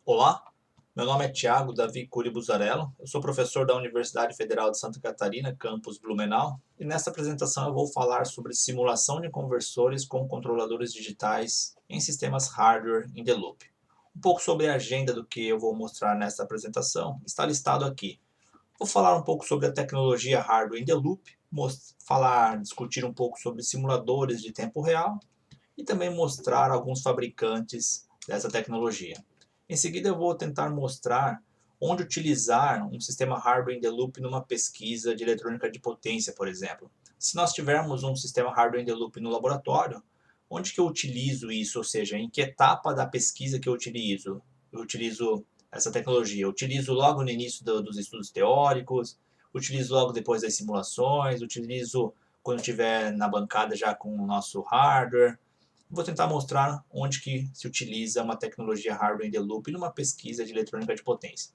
Olá, meu nome é Thiago Davi Cury Buzarello, eu sou professor da Universidade Federal de Santa Catarina, campus Blumenau, e nesta apresentação eu vou falar sobre simulação de conversores com controladores digitais em sistemas hardware in the loop. Um pouco sobre a agenda do que eu vou mostrar nesta apresentação está listado aqui. Vou falar um pouco sobre a tecnologia hardware in the loop, discutir um pouco sobre simuladores de tempo real e também mostrar alguns fabricantes dessa tecnologia. Em seguida, eu vou tentar mostrar onde utilizar um sistema hardware in the loop numa pesquisa de eletrônica de potência, por exemplo. Se nós tivermos um sistema hardware in the loop no laboratório, onde que eu utilizo isso? Ou seja, em que etapa da pesquisa que eu utilizo? Eu utilizo essa tecnologia. Eu utilizo logo no início dos estudos teóricos, utilizo logo depois das simulações, utilizo quando estiver na bancada já com o nosso hardware. Vou tentar mostrar onde que se utiliza uma tecnologia hardware in the loop numa pesquisa de eletrônica de potência.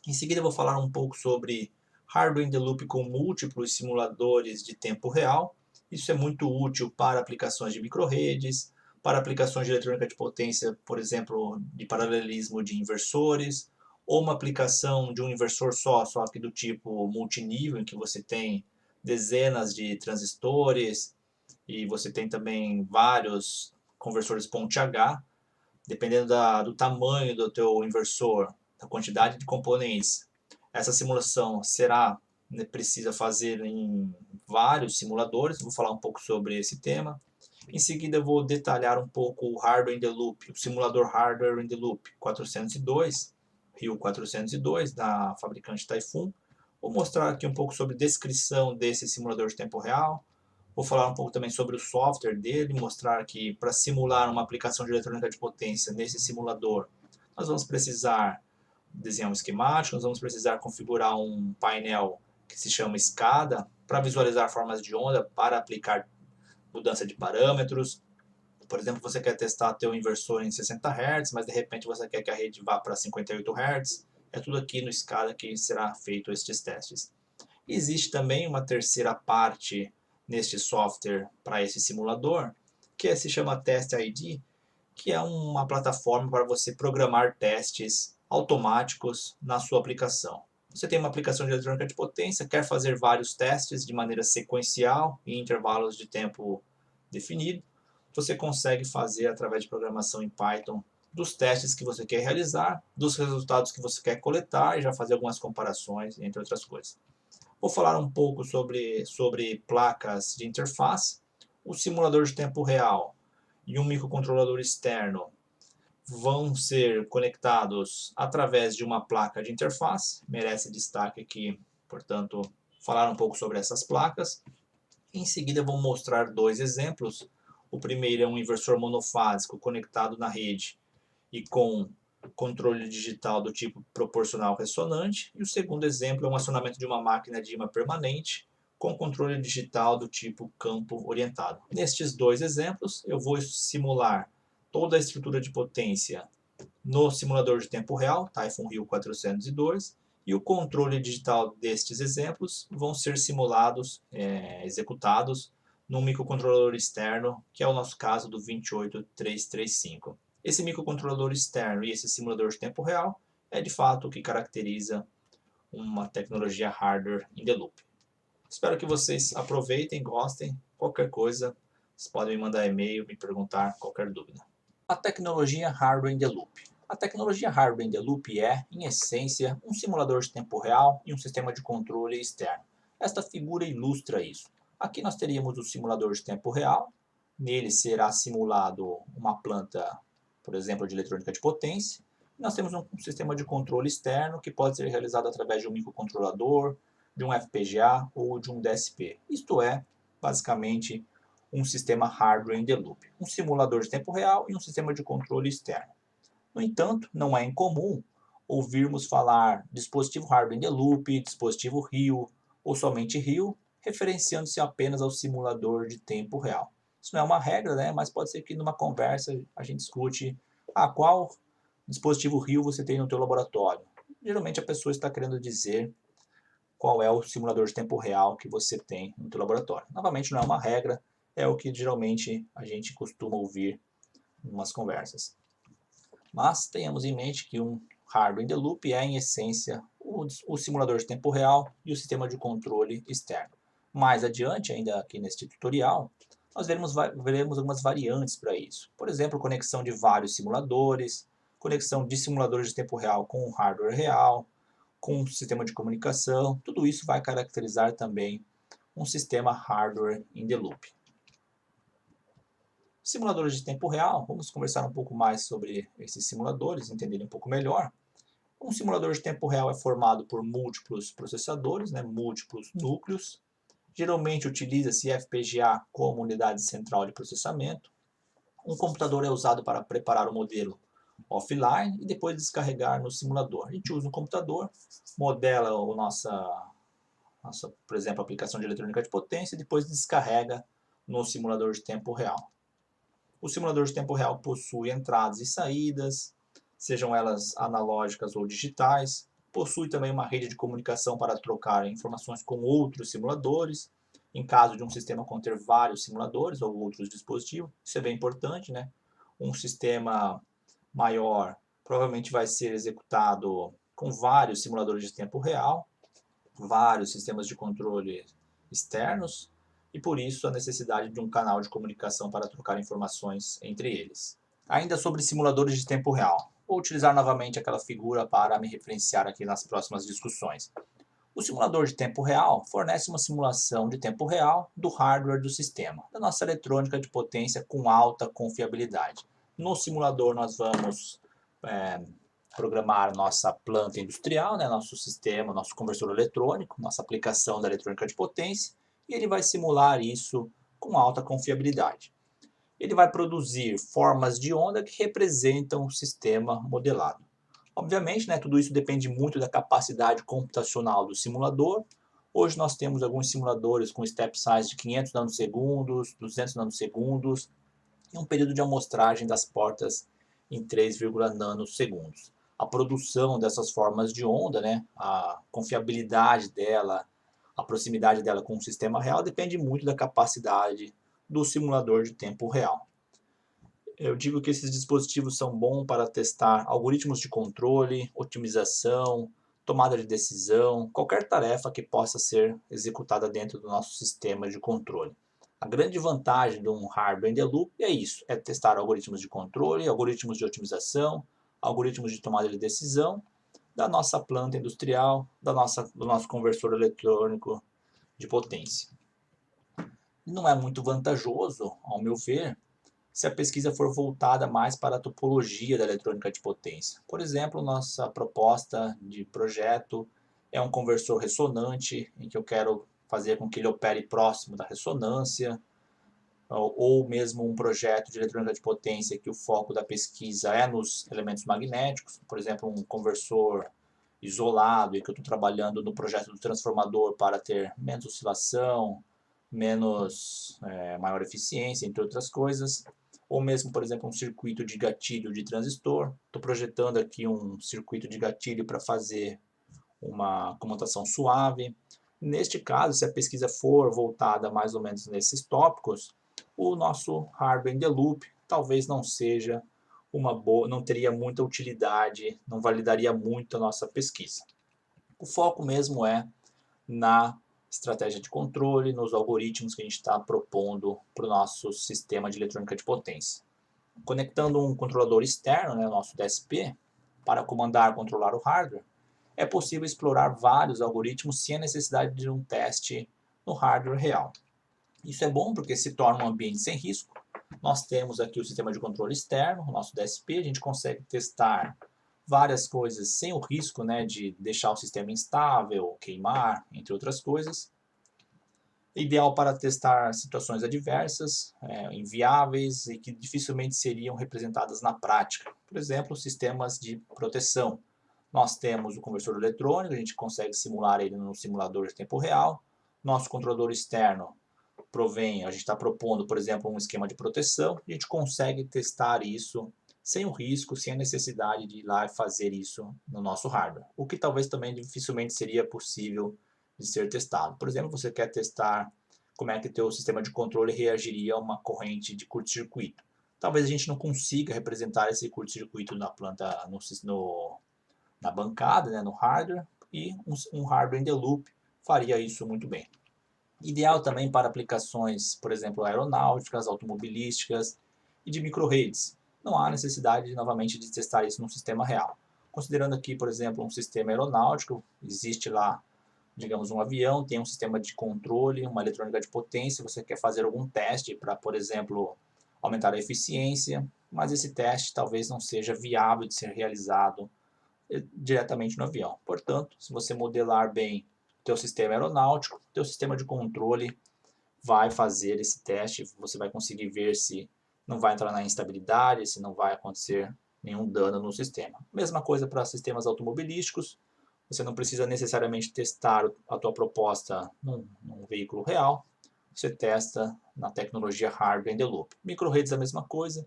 Em seguida eu vou falar um pouco sobre hardware in the loop com múltiplos simuladores de tempo real. Isso é muito útil para aplicações de microredes, para aplicações de eletrônica de potência, por exemplo, de paralelismo de inversores, ou uma aplicação de um inversor só que do tipo multinível, em que você tem dezenas de transistores, e você tem também vários conversores ponte H, dependendo do tamanho do teu inversor, da quantidade de componentes. Essa simulação será precisa fazer em vários simuladores, vou falar um pouco sobre esse tema. Em seguida eu vou detalhar um pouco o hardware in the loop, o simulador hardware in the loop 402, Rio 402 da fabricante Typhoon. Vou mostrar aqui um pouco sobre descrição desse simulador de tempo real. Vou falar um pouco também sobre o software dele, mostrar que para simular uma aplicação de eletrônica de potência nesse simulador, nós vamos precisar desenhar um esquemático, nós vamos precisar configurar um painel que se chama SCADA para visualizar formas de onda, para aplicar mudança de parâmetros. Por exemplo, você quer testar teu inversor em 60 Hz, mas de repente você quer que a rede vá para 58 Hz. É tudo aqui no SCADA que será feito estes testes. Existe também uma terceira parte neste software para esse simulador, que se chama Test ID, que é uma plataforma para você programar testes automáticos na sua aplicação. Você tem uma aplicação de eletrônica de potência, quer fazer vários testes de maneira sequencial em intervalos de tempo definido, você consegue fazer através de programação em Python dos testes que você quer realizar, dos resultados que você quer coletar e já fazer algumas comparações, entre outras coisas. Vou falar um pouco sobre placas de interface, o simulador de tempo real e um microcontrolador externo vão ser conectados através de uma placa de interface. Merece destaque aqui, portanto, falar um pouco sobre essas placas. Em seguida, vou mostrar dois exemplos. O primeiro é um inversor monofásico conectado na rede e com controle digital do tipo proporcional ressonante, e o segundo exemplo é um acionamento de uma máquina de imã permanente com controle digital do tipo campo orientado. Nestes dois exemplos, eu vou simular toda a estrutura de potência no simulador de tempo real, Typhoon Rio 402, e o controle digital destes exemplos vão ser simulados, executados, num microcontrolador externo, que é o nosso caso do 28335. Esse microcontrolador externo e esse simulador de tempo real é de fato o que caracteriza uma tecnologia hardware in the loop. Espero que vocês aproveitem, gostem. Qualquer coisa, vocês podem me mandar e-mail, me perguntar qualquer dúvida. A tecnologia hardware in the loop. A tecnologia hardware in the loop é, em essência, um simulador de tempo real e um sistema de controle externo. Esta figura ilustra isso. Aqui nós teríamos o simulador de tempo real. Nele será simulado uma planta, por exemplo, de eletrônica de potência. Nós temos um sistema de controle externo que pode ser realizado através de um microcontrolador, de um FPGA ou de um DSP. Isto é, basicamente, um sistema hardware in the loop, um simulador de tempo real e um sistema de controle externo. No entanto, não é incomum ouvirmos falar dispositivo hardware in the loop, dispositivo Rio ou somente Rio, referenciando-se apenas ao simulador de tempo real. Isso não é uma regra, né? Mas pode ser que numa conversa a gente discute qual dispositivo Rio você tem no teu laboratório. Geralmente a pessoa está querendo dizer qual é o simulador de tempo real que você tem no teu laboratório. Novamente, não é uma regra, é o que geralmente a gente costuma ouvir em umas conversas. Mas tenhamos em mente que um hardware in the loop é, em essência, o simulador de tempo real e o sistema de controle externo. Mais adiante, ainda aqui neste tutorial, nós veremos algumas variantes para isso. Por exemplo, conexão de vários simuladores, conexão de simuladores de tempo real com o hardware real, com um sistema de comunicação. Tudo isso vai caracterizar também um sistema hardware in the loop. Simuladores de tempo real, vamos conversar um pouco mais sobre esses simuladores, entender um pouco melhor. Um simulador de tempo real é formado por múltiplos processadores, múltiplos núcleos. Geralmente utiliza-se FPGA como unidade central de processamento. Um computador é usado para preparar o modelo offline e depois descarregar no simulador. A gente usa um computador, modela a nossa, por exemplo, aplicação de eletrônica de potência e depois descarrega no simulador de tempo real. O simulador de tempo real possui entradas e saídas, sejam elas analógicas ou digitais. Possui também uma rede de comunicação para trocar informações com outros simuladores, em caso de um sistema conter vários simuladores ou outros dispositivos. Isso é bem importante, né? Um sistema maior provavelmente vai ser executado com vários simuladores de tempo real, vários sistemas de controle externos, e por isso a necessidade de um canal de comunicação para trocar informações entre eles. Ainda sobre simuladores de tempo real, vou utilizar novamente aquela figura para me referenciar aqui nas próximas discussões. O simulador de tempo real fornece uma simulação de tempo real do hardware do sistema, da nossa eletrônica de potência com alta confiabilidade. No simulador nós vamos programar nossa planta industrial, nosso sistema, nosso conversor eletrônico, nossa aplicação da eletrônica de potência, e ele vai simular isso com alta confiabilidade. Ele vai produzir formas de onda que representam o sistema modelado. Obviamente, tudo isso depende muito da capacidade computacional do simulador. Hoje nós temos alguns simuladores com step size de 500 nanosegundos, 200 nanosegundos, e um período de amostragem das portas em 3, nanosegundos. A produção dessas formas de onda, a confiabilidade dela, a proximidade dela com o sistema real depende muito da capacidade do simulador de tempo real. Eu digo que esses dispositivos são bons para testar algoritmos de controle, otimização, tomada de decisão, qualquer tarefa que possa ser executada dentro do nosso sistema de controle. A grande vantagem de um hardware in the loop é isso, é testar algoritmos de controle, algoritmos de otimização, algoritmos de tomada de decisão da nossa planta industrial, do nosso conversor eletrônico de potência. Não é muito vantajoso, ao meu ver, se a pesquisa for voltada mais para a topologia da eletrônica de potência. Por exemplo, nossa proposta de projeto é um conversor ressonante, em que eu quero fazer com que ele opere próximo da ressonância, ou mesmo um projeto de eletrônica de potência que o foco da pesquisa é nos elementos magnéticos, por exemplo, um conversor isolado e que eu estou trabalhando no projeto do transformador para ter menos oscilação, maior eficiência, entre outras coisas. Ou mesmo, por exemplo, um circuito de gatilho de transistor. Estou projetando aqui um circuito de gatilho para fazer uma comutação suave. Neste caso, se a pesquisa for voltada mais ou menos nesses tópicos, o nosso hardware in the loop talvez não seja não teria muita utilidade, não validaria muito a nossa pesquisa. O foco mesmo é na estratégia de controle, nos algoritmos que a gente está propondo para o nosso sistema de eletrônica de potência. Conectando um controlador externo, o nosso DSP, para comandar e controlar o hardware, é possível explorar vários algoritmos sem a necessidade de um teste no hardware real. Isso é bom porque se torna um ambiente sem risco. Nós temos aqui o sistema de controle externo, o nosso DSP, a gente consegue testar várias coisas sem o risco de deixar o sistema instável, queimar, entre outras coisas. Ideal para testar situações adversas, inviáveis e que dificilmente seriam representadas na prática. Por exemplo, sistemas de proteção. Nós temos o conversor eletrônico, a gente consegue simular ele no simulador de tempo real. Nosso controlador externo a gente está propondo, por exemplo, um esquema de proteção, e a gente consegue testar isso sem o risco, sem a necessidade de ir lá e fazer isso no nosso hardware. O que talvez também dificilmente seria possível de ser testado. Por exemplo, você quer testar como é que o teu sistema de controle reagiria a uma corrente de curto-circuito. talvez a gente não consiga representar esse curto-circuito na planta, na bancada, né, no hardware, e um hardware in the loop faria isso muito bem. Ideal também para aplicações, por exemplo, aeronáuticas, automobilísticas e de microredes. Não há necessidade, novamente, de testar isso num sistema real. Considerando aqui, por exemplo, um sistema aeronáutico, existe lá, digamos, um avião, tem um sistema de controle, uma eletrônica de potência, você quer fazer algum teste para, por exemplo, aumentar a eficiência, mas esse teste talvez não seja viável de ser realizado diretamente no avião. Portanto, se você modelar bem o teu sistema aeronáutico, teu sistema de controle vai fazer esse teste, você vai conseguir ver se não vai entrar na instabilidade, se não vai acontecer nenhum dano no sistema. Mesma coisa para sistemas automobilísticos, você não precisa necessariamente testar a tua proposta num veículo real, você testa na tecnologia hardware in the loop. Microredes a mesma coisa,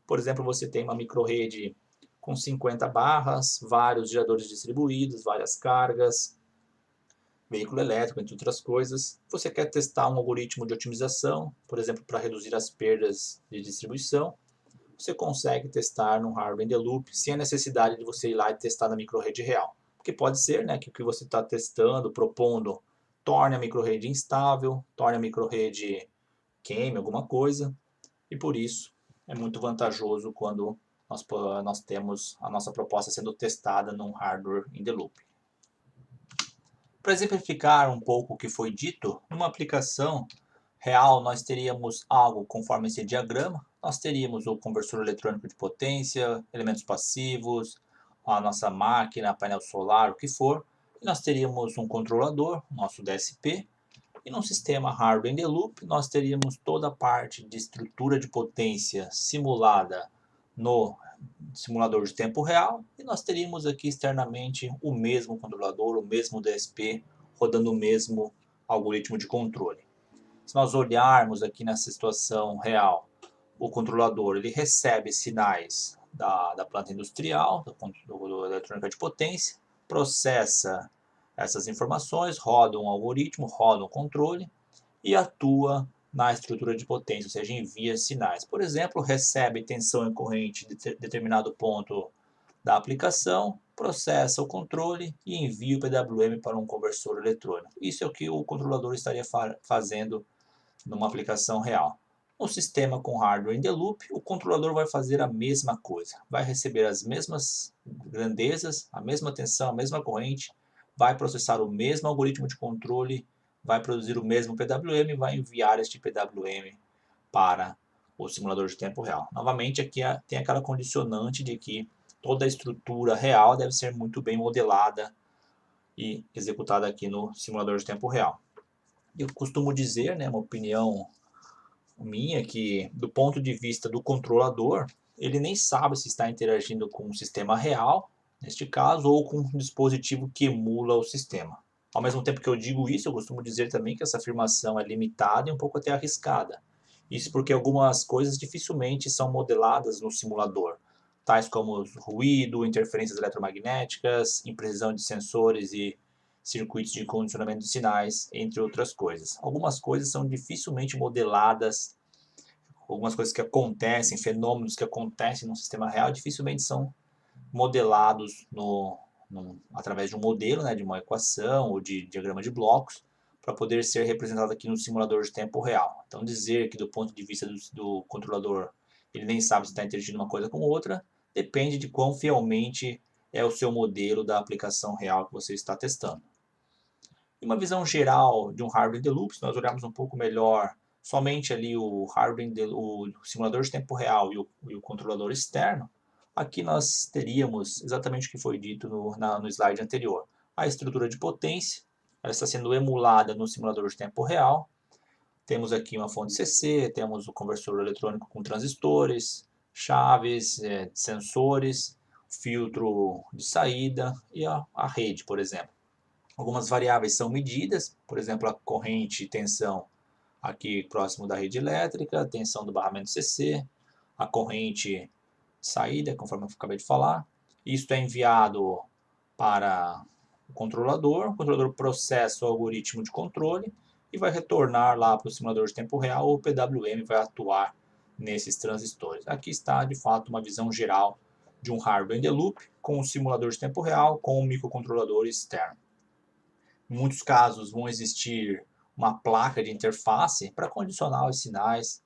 por exemplo, você tem uma microrede com 50 barras, vários geradores distribuídos, várias cargas, veículo elétrico, entre outras coisas. Você quer testar um algoritmo de otimização, por exemplo, para reduzir as perdas de distribuição. Você consegue testar no hardware in the loop sem a necessidade de você ir lá e testar na microrede real. Porque pode ser, né, que o que você está testando, propondo, torne a microrede instável, torne a microrede queime alguma coisa, e por isso é muito vantajoso quando nós temos a nossa proposta sendo testada num hardware in the loop. Para exemplificar um pouco o que foi dito, numa aplicação real nós teríamos algo conforme esse diagrama, nós teríamos o conversor eletrônico de potência, elementos passivos, a nossa máquina, painel solar, o que for, e nós teríamos um controlador, nosso DSP, e num sistema hardware in the loop nós teríamos toda a parte de estrutura de potência simulada no simulador de tempo real, e nós teríamos aqui externamente o mesmo controlador, o mesmo DSP, rodando o mesmo algoritmo de controle. Se nós olharmos aqui nessa situação real, o controlador ele recebe sinais da planta industrial, da eletrônica de potência, processa essas informações, roda um algoritmo, roda um controle e atua na estrutura de potência, ou seja, envia sinais. Por exemplo, recebe tensão em corrente de determinado ponto da aplicação, processa o controle e envia o PWM para um conversor eletrônico. Isso é o que o controlador estaria fazendo numa aplicação real. No sistema com hardware in the loop, o controlador vai fazer a mesma coisa, vai receber as mesmas grandezas, a mesma tensão, a mesma corrente, vai processar o mesmo algoritmo de controle, vai produzir o mesmo PWM e vai enviar este PWM para o simulador de tempo real. Novamente, aqui tem aquela condicionante de que toda a estrutura real deve ser muito bem modelada e executada aqui no simulador de tempo real. Eu costumo dizer, né, uma opinião minha, que do ponto de vista do controlador, ele nem sabe se está interagindo com um sistema real, neste caso, ou com um dispositivo que emula o sistema. Ao mesmo tempo que eu digo isso, eu costumo dizer também que essa afirmação é limitada e um pouco até arriscada. Isso porque algumas coisas dificilmente são modeladas no simulador, tais como ruído, interferências eletromagnéticas, imprecisão de sensores e circuitos de condicionamento de sinais, entre outras coisas. Algumas coisas são dificilmente modeladas, algumas coisas que acontecem, fenômenos que acontecem no sistema real, dificilmente são modelados através de um modelo, né, de uma equação ou de diagrama de blocos, para poder ser representado aqui no simulador de tempo real. Então dizer que do ponto de vista do controlador ele nem sabe se está interagindo uma coisa com outra, depende de quão fielmente é o seu modelo da aplicação real que você está testando. E uma visão geral de um hardware in the loop, se nós olharmos um pouco melhor somente ali o simulador de tempo real e o controlador externo, aqui nós teríamos exatamente o que foi dito no slide anterior. A estrutura de potência, ela está sendo emulada no simulador de tempo real. Temos aqui uma fonte CC, temos o conversor eletrônico com transistores, chaves, sensores, filtro de saída e a rede, por exemplo. Algumas variáveis são medidas, por exemplo, a corrente e tensão aqui próximo da rede elétrica, a tensão do barramento CC, a corrente de saída, conforme eu acabei de falar. Isto é enviado para o controlador processa o algoritmo de controle e vai retornar lá para o simulador de tempo real, o PWM vai atuar nesses transistores. Aqui está, de fato, uma visão geral de um hardware in the loop, com um simulador de tempo real, com um microcontrolador externo. Em muitos casos vão existir uma placa de interface para condicionar os sinais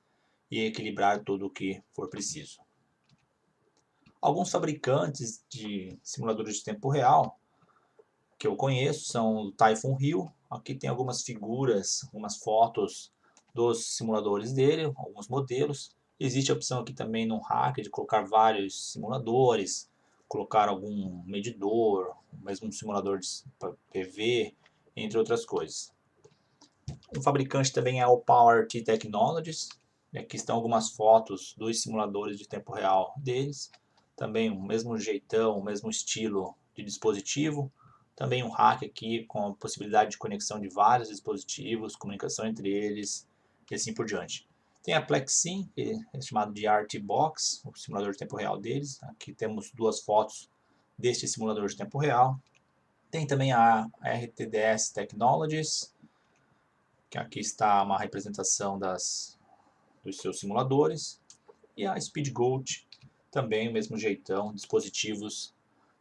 e equilibrar tudo o que for preciso. Alguns fabricantes de simuladores de tempo real que eu conheço são o Typhoon Hill. Aqui tem algumas figuras, algumas fotos dos simuladores dele, alguns modelos. Existe a opção aqui também no hacker de colocar vários simuladores, colocar algum medidor, mesmo um simulador de PV, entre outras coisas. Um fabricante também é o PowerT Technologies. Aqui estão algumas fotos dos simuladores de tempo real deles. Também o mesmo jeitão, o mesmo estilo de dispositivo. Também um hack aqui com a possibilidade de conexão de vários dispositivos, comunicação entre eles e assim por diante. Tem a Plexsim, que é chamado de RTBox, o simulador de tempo real deles. Aqui temos duas fotos deste simulador de tempo real. Tem também a RTDS Technologies, que aqui está uma representação dos seus simuladores. E a SpeedGoat, também o mesmo jeitão, dispositivos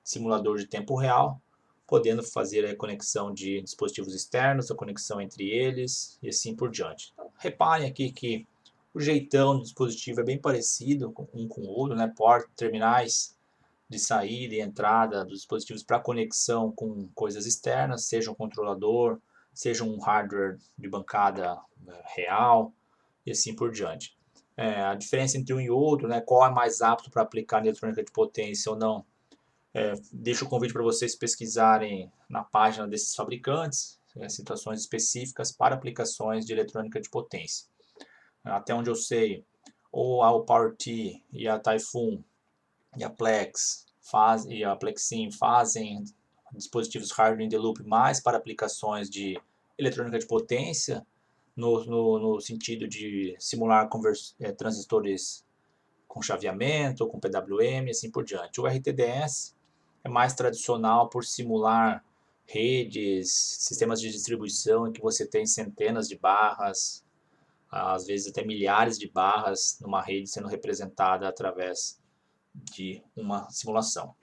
simulador de tempo real, podendo fazer a conexão de dispositivos externos, a conexão entre eles e assim por diante. Então, reparem aqui que o jeitão do dispositivo é bem parecido um com o outro, né? Terminais de saída e entrada dos dispositivos para conexão com coisas externas, seja um controlador, seja um hardware de bancada real e assim por diante. A diferença entre um e outro, né? Qual é mais apto para aplicar na eletrônica de potência ou não, deixo o convite para vocês pesquisarem na página desses fabricantes, situações específicas para aplicações de eletrônica de potência. Até onde eu sei, ou a PowerT e a Typhoon e a Plex e a Plexim fazem dispositivos hardware in the loop mais para aplicações de eletrônica de potência, no sentido de simular transistores com chaveamento, com PWM e assim por diante. O RTDS é mais tradicional por simular redes, sistemas de distribuição em que você tem centenas de barras, às vezes até milhares de barras numa rede sendo representada através de uma simulação.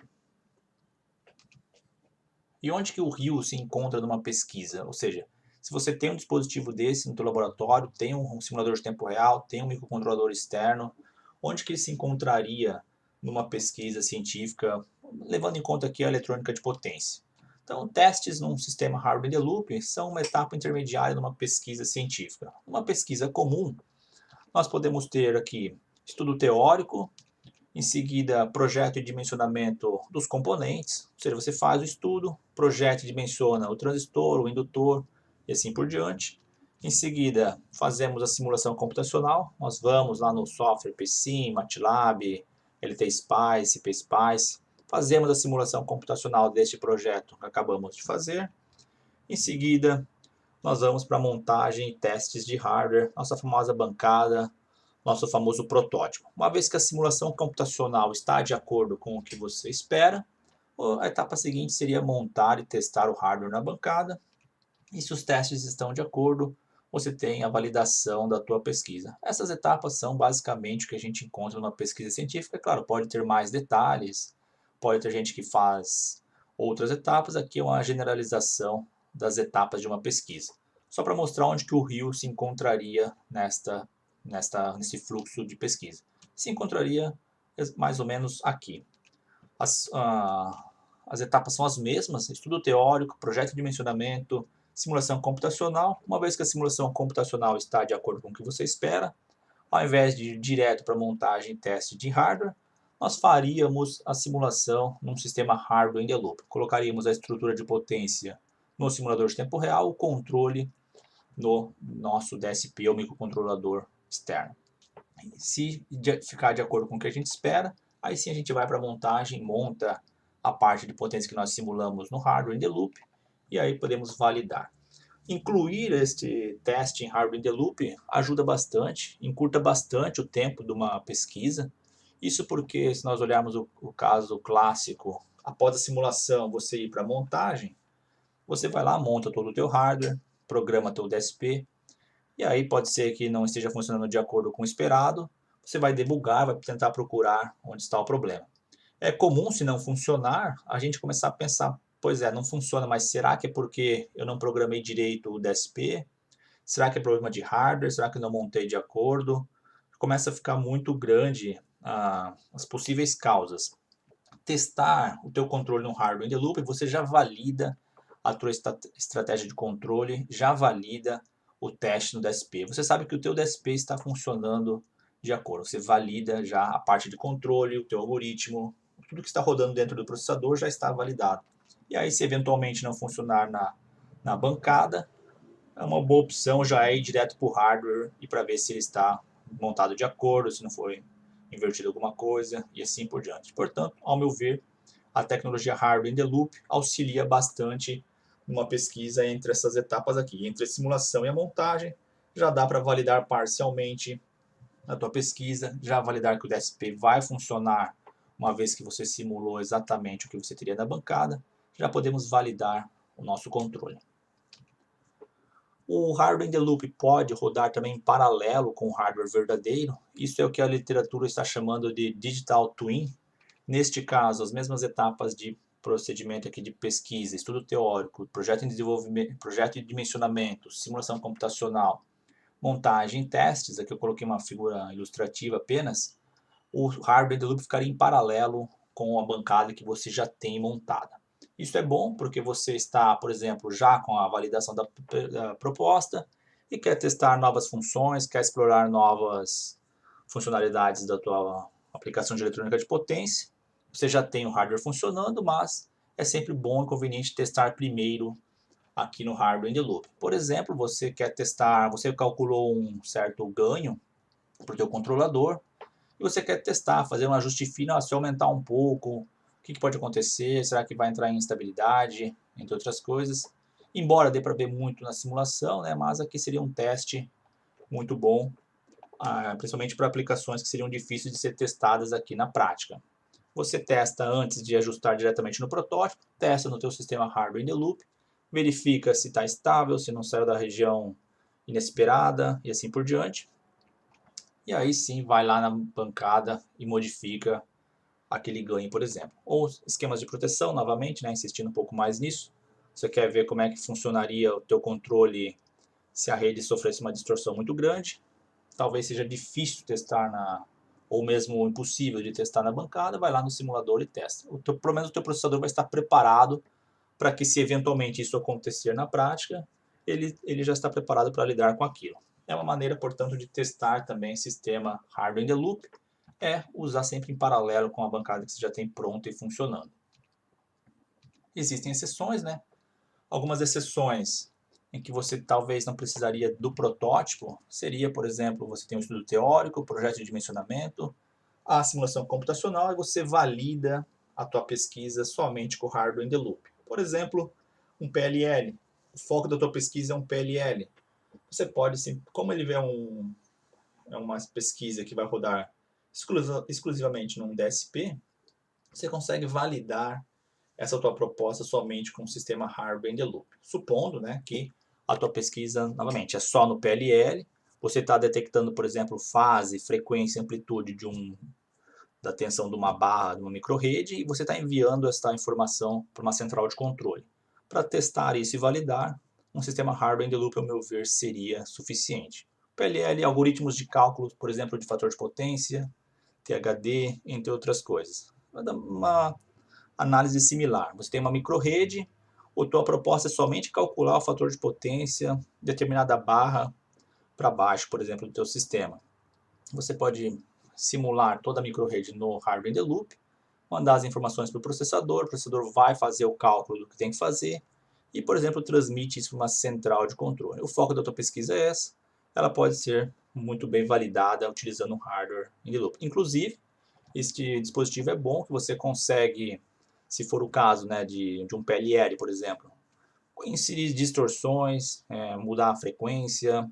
E onde que o RIO se encontra numa pesquisa? Ou seja, se você tem um dispositivo desse no seu laboratório, tem um simulador de tempo real, tem um microcontrolador externo, onde que ele se encontraria numa pesquisa científica, levando em conta aqui a eletrônica de potência? Então, testes num sistema hardware in the loop são uma etapa intermediária numa pesquisa científica. Uma pesquisa comum, nós podemos ter aqui estudo teórico, em seguida projeto e dimensionamento dos componentes, ou seja, você faz o estudo, projeta e dimensiona o transistor, o indutor e assim por diante. Em seguida, fazemos a simulação computacional, nós vamos lá no software PSIM, MATLAB, LTSpice, PSpice, fazemos a simulação computacional deste projeto que acabamos de fazer. Em seguida, nós vamos para a montagem e testes de hardware, nossa famosa bancada, nosso famoso protótipo. Uma vez que a simulação computacional está de acordo com o que você espera, a etapa seguinte seria montar e testar o hardware na bancada. E se os testes estão de acordo, você tem a validação da tua pesquisa. Essas etapas são basicamente o que a gente encontra numa pesquisa científica. Claro, pode ter mais detalhes, pode ter gente que faz outras etapas. Aqui é uma generalização das etapas de uma pesquisa. Só para mostrar onde que o RIO se encontraria nesse fluxo de pesquisa. Se encontraria mais ou menos aqui. As etapas são as mesmas: estudo teórico, projeto de dimensionamento, simulação computacional. Uma vez que a simulação computacional está de acordo com o que você espera, ao invés de ir direto para montagem e teste de hardware, nós faríamos a simulação num sistema hardware in the loop. Colocaríamos a estrutura de potência no simulador de tempo real, o controle no nosso DSP, ou microcontrolador externo. Se ficar de acordo com o que a gente espera, aí sim a gente vai para a montagem, monta a parte de potência que nós simulamos no hardware in the loop, e aí podemos validar. Incluir este teste em hardware in the loop ajuda bastante, encurta bastante o tempo de uma pesquisa. Isso porque, se nós olharmos o caso clássico, após a simulação você ir para a montagem, você vai lá, monta todo o teu hardware, programa teu DSP, e aí pode ser que não esteja funcionando de acordo com o esperado, você vai debugar, vai tentar procurar onde está o problema. É comum, se não funcionar, a gente começar a pensar, pois é, não funciona, mas será que é porque eu não programei direito o DSP? Será que é problema de hardware? Será que eu não montei de acordo? Começa a ficar muito grande as possíveis causas. Testar o teu controle no hardware in the loop, você já valida a tua estratégia de controle, já valida o teste no DSP. Você sabe que o teu DSP está funcionando de acordo. Você valida já a parte de controle, o teu algoritmo, tudo que está rodando dentro do processador já está validado. E aí, se eventualmente não funcionar na bancada, é uma boa opção já é ir direto para o hardware e para ver se ele está montado de acordo, se não foi invertido alguma coisa e assim por diante. Portanto, ao meu ver, a tecnologia Hardware in the Loop auxilia bastante numa pesquisa entre essas etapas aqui, entre a simulação e a montagem. Já dá para validar parcialmente a tua pesquisa, já validar que o DSP vai funcionar uma vez que você simulou exatamente o que você teria na bancada, já podemos validar o nosso controle. O hardware in the loop pode rodar também em paralelo com o hardware verdadeiro. Isso é o que a literatura está chamando de digital twin. Neste caso, as mesmas etapas de procedimento aqui de pesquisa, estudo teórico, projeto em desenvolvimento, projeto de dimensionamento, simulação computacional, montagem e testes, aqui eu coloquei uma figura ilustrativa apenas, o hardware in the loop ficaria em paralelo com a bancada que você já tem montada. Isso é bom porque você está, por exemplo, já com a validação da proposta e quer testar novas funções, quer explorar novas funcionalidades da tua aplicação de eletrônica de potência. Você já tem o hardware funcionando, mas é sempre bom e conveniente testar primeiro aqui no hardware in the loop. Por exemplo, você quer testar, você calculou um certo ganho para o teu controlador, e você quer testar, fazer um ajuste fino, se aumentar um pouco, o que pode acontecer, será que vai entrar em instabilidade, entre outras coisas. Embora dê para ver muito na simulação, né, mas aqui seria um teste muito bom, principalmente para aplicações que seriam difíceis de ser testadas aqui na prática. Você testa antes de ajustar diretamente no protótipo, testa no teu sistema hardware in the loop, verifica se está estável, se não saiu da região inesperada e assim por diante. E aí sim vai lá na bancada e modifica aquele ganho, por exemplo. Ou esquemas de proteção, novamente, né, insistindo um pouco mais nisso. Você quer ver como é que funcionaria o teu controle se a rede sofresse uma distorção muito grande. Talvez seja difícil testar ou mesmo impossível de testar na bancada, vai lá no simulador e testa. Pelo menos o teu processador vai estar preparado para que, se eventualmente isso acontecer na prática, ele já está preparado para lidar com aquilo. É uma maneira, portanto, de testar também sistema hardware in the loop, é usar sempre em paralelo com a bancada que você já tem pronta e funcionando. Existem exceções, né? Algumas exceções em que você talvez não precisaria do protótipo seria, por exemplo, você tem um estudo teórico, projeto de dimensionamento, a simulação computacional e você valida a tua pesquisa somente com hardware in the loop. Por exemplo, um PLL. O foco da tua pesquisa é um PLL. Você pode, como ele é uma pesquisa que vai rodar exclusivamente num DSP, você consegue validar essa tua proposta somente com o sistema hardware in the loop. Supondo, né, que a tua pesquisa, novamente, é só no PLL, você está detectando, por exemplo, fase, frequência e amplitude da tensão de uma barra, de uma microrrede, e você está enviando essa informação para uma central de controle. Para testar isso e validar, um sistema hardware in the loop, ao meu ver, seria suficiente. PLL, algoritmos de cálculo, por exemplo, de fator de potência, THD, entre outras coisas. Uma análise similar. Você tem uma microrrede, ou tua proposta é somente calcular o fator de potência, determinada barra para baixo, por exemplo, do teu sistema. Você pode simular toda a microrrede no hardware in the loop, mandar as informações para o processador vai fazer o cálculo do que tem que fazer e, por exemplo, transmite isso para uma central de controle. O foco da tua pesquisa é essa, ela pode ser muito bem validada utilizando o hardware in the loop. Inclusive, este dispositivo é bom que você consegue, se for o caso, né, de um PLL, por exemplo, inserir distorções, mudar a frequência,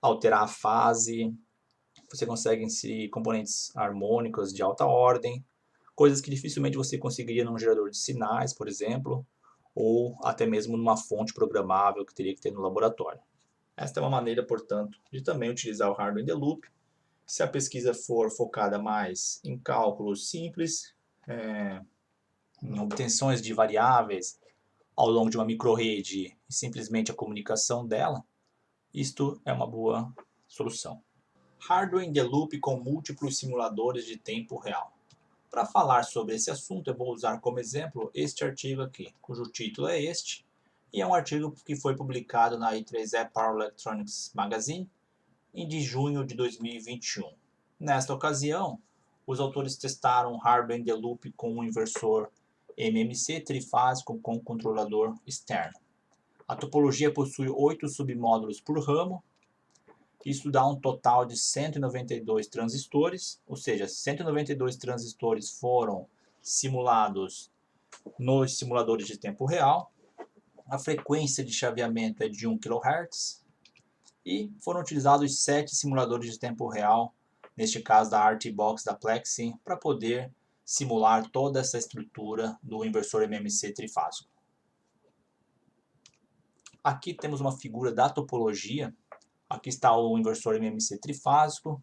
alterar a fase, você consegue inserir componentes harmônicos de alta ordem, coisas que dificilmente você conseguiria num gerador de sinais, por exemplo, ou até mesmo numa fonte programável que teria que ter no laboratório. Esta é uma maneira, portanto, de também utilizar o hardware in the loop, Se a pesquisa for focada mais em cálculos simples, em obtenções de variáveis ao longo de uma microrrede e simplesmente a comunicação dela, isto é uma boa solução. Hardware in the Loop com múltiplos simuladores de tempo real. Para falar sobre esse assunto, eu vou usar como exemplo este artigo aqui, cujo título é este, e é um artigo que foi publicado na I3E Power Electronics Magazine em de junho de 2021. Nesta ocasião, os autores testaram Hardware in the Loop com um inversor MMC trifásico com controlador externo. A topologia possui 8 submódulos por ramo. Isso dá um total de 192 transistores, ou seja, 192 transistores foram simulados nos simuladores de tempo real. A frequência de chaveamento é de 1 kHz e foram utilizados 7 simuladores de tempo real, neste caso da RTBox da Plexi, para poder simular toda essa estrutura do inversor MMC trifásico. Aqui temos uma figura da topologia. Aqui está o inversor MMC trifásico.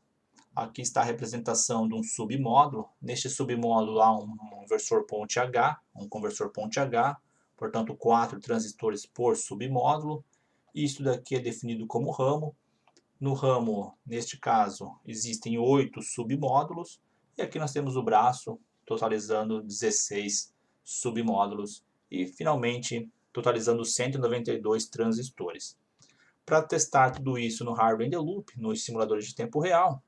Aqui está a representação de um submódulo. Neste submódulo há um inversor ponte H, um conversor ponte H, portanto 4 transistores por submódulo. Isso daqui é definido como ramo. No ramo, neste caso, existem 8 submódulos. E aqui nós temos o braço, totalizando 16 submódulos. E, finalmente, totalizando 192 transistores. Para testar tudo isso no Hardware in the Loop, nos simuladores de tempo real,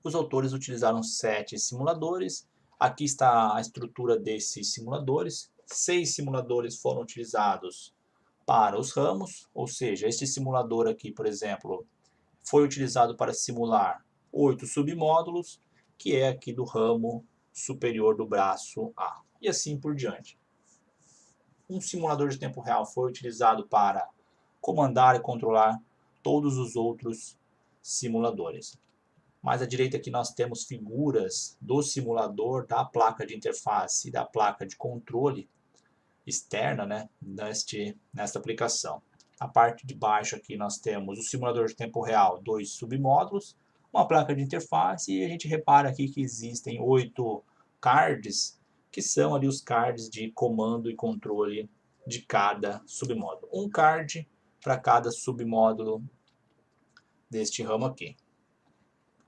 os autores utilizaram 7 simuladores. Aqui está a estrutura desses simuladores. 6 simuladores foram utilizados para os ramos, ou seja, este simulador aqui, por exemplo, foi utilizado para simular 8 submódulos, que é aqui do ramo superior do braço A, e assim por diante. Um simulador de tempo real foi utilizado para comandar e controlar todos os outros simuladores. Mais à direita aqui nós temos figuras do simulador, da placa de interface e da placa de controle externa, né, nesta aplicação. A parte de baixo aqui nós temos o simulador de tempo real, 2 submódulos, uma placa de interface e a gente repara aqui que existem 8 cards, que são ali os cards de comando e controle de cada submódulo. Um card para cada submódulo deste ramo aqui.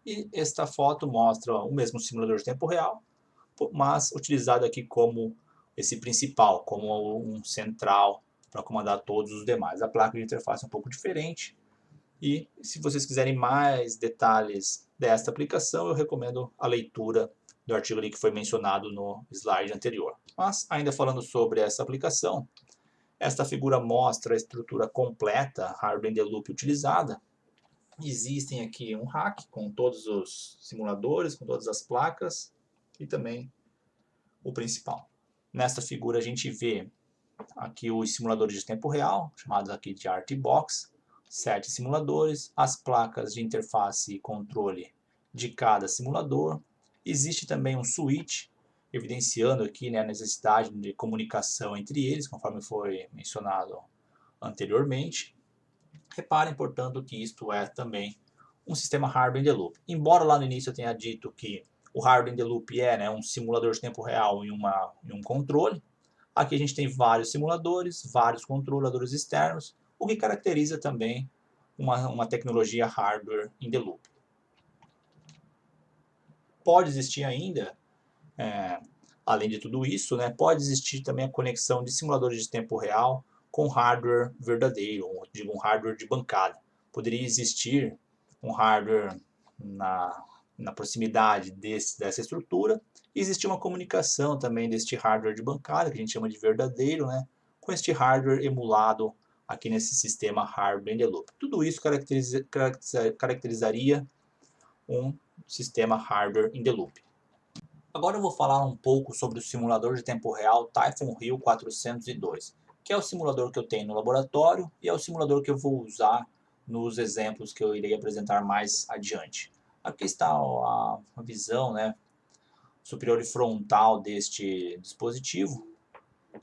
E esta foto mostra o mesmo simulador de tempo real, mas utilizado aqui como esse principal, como um central para comandar todos os demais. A placa de interface é um pouco diferente. E se vocês quiserem mais detalhes desta aplicação, eu recomendo a leitura do artigo ali que foi mencionado no slide anterior. Mas, ainda falando sobre essa aplicação, esta figura mostra a estrutura completa, Hardware in the Loop utilizada. Existem aqui um rack com todos os simuladores, com todas as placas e também o principal. Nesta figura a gente vê aqui os simuladores de tempo real, chamados aqui de RTBox, 7 simuladores, as placas de interface e controle de cada simulador. Existe também um switch, evidenciando aqui, né, a necessidade de comunicação entre eles, conforme foi mencionado anteriormente. Reparem, portanto, que isto é também um sistema Hardware in the Loop. Embora lá no início eu tenha dito que o Hardware in the Loop é, né, um simulador de tempo real e um controle, aqui a gente tem vários simuladores, vários controladores externos, o que caracteriza também uma tecnologia Hardware in the Loop. Pode existir ainda, além de tudo isso, né, pode existir também a conexão de simuladores de tempo real com hardware verdadeiro, digo, um hardware de bancada. Poderia existir um hardware na proximidade dessa estrutura e existir uma comunicação também deste hardware de bancada, que a gente chama de verdadeiro, né, com este hardware emulado aqui nesse sistema Hardware in the Loop. Tudo isso caracterizaria um sistema Hardware in the Loop. Agora eu vou falar um pouco sobre o simulador de tempo real Typhoon Hill 402, que é o simulador que eu tenho no laboratório e é o simulador que eu vou usar nos exemplos que eu irei apresentar mais adiante. Aqui está a visão, né, superior e frontal deste dispositivo,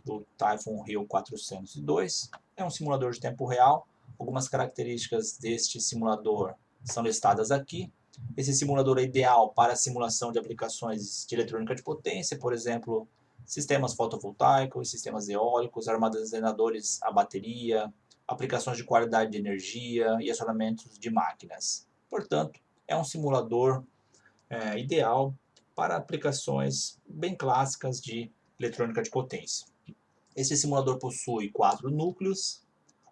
do Typhoon Hill 402. É um simulador de tempo real. Algumas características deste simulador são listadas aqui. Esse simulador é ideal para a simulação de aplicações de eletrônica de potência, por exemplo, sistemas fotovoltaicos, sistemas eólicos, armazenadores a bateria, aplicações de qualidade de energia e acionamentos de máquinas. Portanto, é um simulador ideal para aplicações bem clássicas de eletrônica de potência. Esse simulador possui 4 núcleos.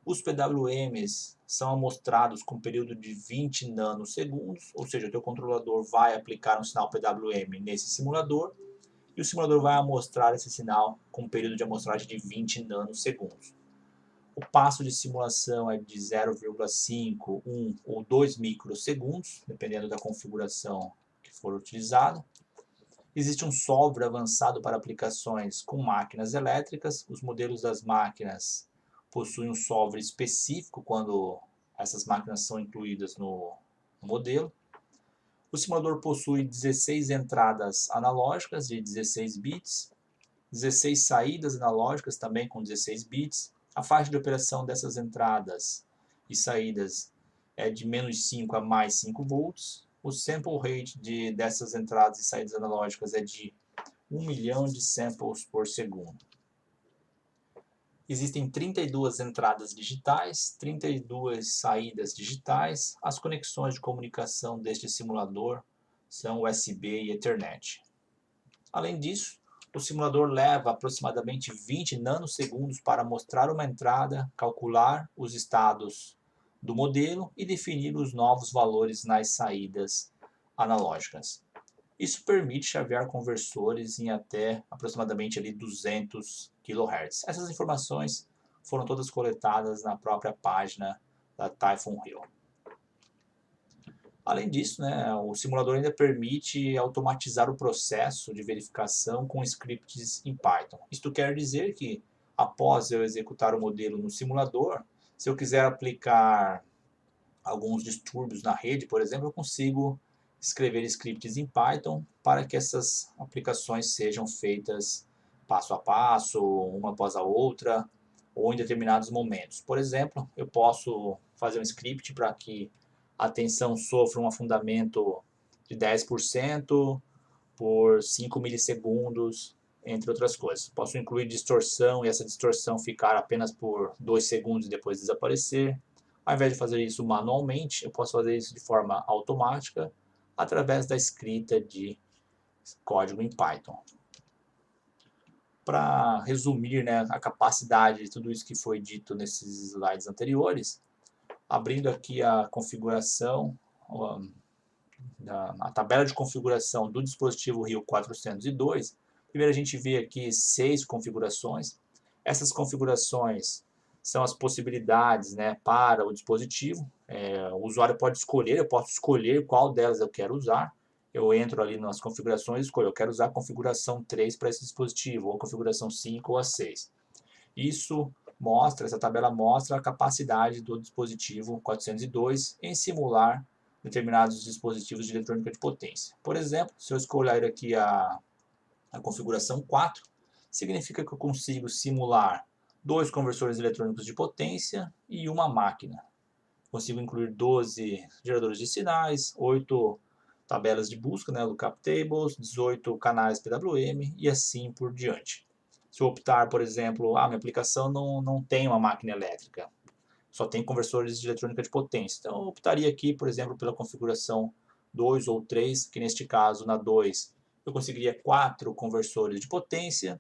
Os PWMs são amostrados com um período de 20 nanosegundos, ou seja, o teu controlador vai aplicar um sinal PWM nesse simulador e o simulador vai amostrar esse sinal com um período de amostragem de 20 nanosegundos. O passo de simulação é de 0,5, 1 ou 2 microsegundos, dependendo da configuração que for utilizada. Existe um software avançado para aplicações com máquinas elétricas. Os modelos das máquinas possuem um software específico quando essas máquinas são incluídas no modelo. O simulador possui 16 entradas analógicas de 16 bits, 16 saídas analógicas também com 16 bits. A faixa de operação dessas entradas e saídas é de -5 a mais 5 volts. O sample rate dessas entradas e saídas analógicas é de 1 milhão de samples por segundo. Existem 32 entradas digitais, 32 saídas digitais. As conexões de comunicação deste simulador são USB e Ethernet. Além disso, o simulador leva aproximadamente 20 nanosegundos para mostrar uma entrada, calcular os estados do modelo e definir os novos valores nas saídas analógicas. Isso permite chavear conversores em até aproximadamente ali 200 kHz. Essas informações foram todas coletadas na própria página da Typhoon Hill. Além disso, o simulador ainda permite automatizar o processo de verificação com scripts em Python. Isto quer dizer que, após eu executar o modelo no simulador, se eu quiser aplicar alguns distúrbios na rede, por exemplo, eu consigo escrever scripts em Python para que essas aplicações sejam feitas passo a passo, uma após a outra, ou em determinados momentos. Por exemplo, eu posso fazer um script para que a tensão sofra um afundamento de 10% por 5 milissegundos, entre outras coisas. Posso incluir distorção e essa distorção ficar apenas por 2 segundos e depois desaparecer. Ao invés de fazer isso manualmente, eu posso fazer isso de forma automática através da escrita de código em Python. Para resumir a capacidade de tudo isso que foi dito nesses slides anteriores, abrindo aqui a configuração, a tabela de configuração do dispositivo Rio 402, primeiro a gente vê aqui 6 configurações. Essas configurações são as possibilidades para o dispositivo. O usuário pode escolher, eu posso escolher qual delas eu quero usar. Eu entro ali nas configurações e escolho, eu quero usar a configuração 3 para esse dispositivo, ou a configuração 5 ou a 6. Essa tabela mostra a capacidade do dispositivo 402 em simular determinados dispositivos de eletrônica de potência. Por exemplo, se eu escolher aqui a configuração 4, significa que eu consigo simular 2 conversores eletrônicos de potência e uma máquina. Consigo incluir 12 geradores de sinais, 8 tabelas de busca, lookup tables, 18 canais PWM e assim por diante. Se eu optar, por exemplo, minha aplicação não tem uma máquina elétrica, só tem conversores de eletrônica de potência. Então eu optaria aqui, por exemplo, pela configuração 2 ou 3, que neste caso, na 2, eu conseguiria 4 conversores de potência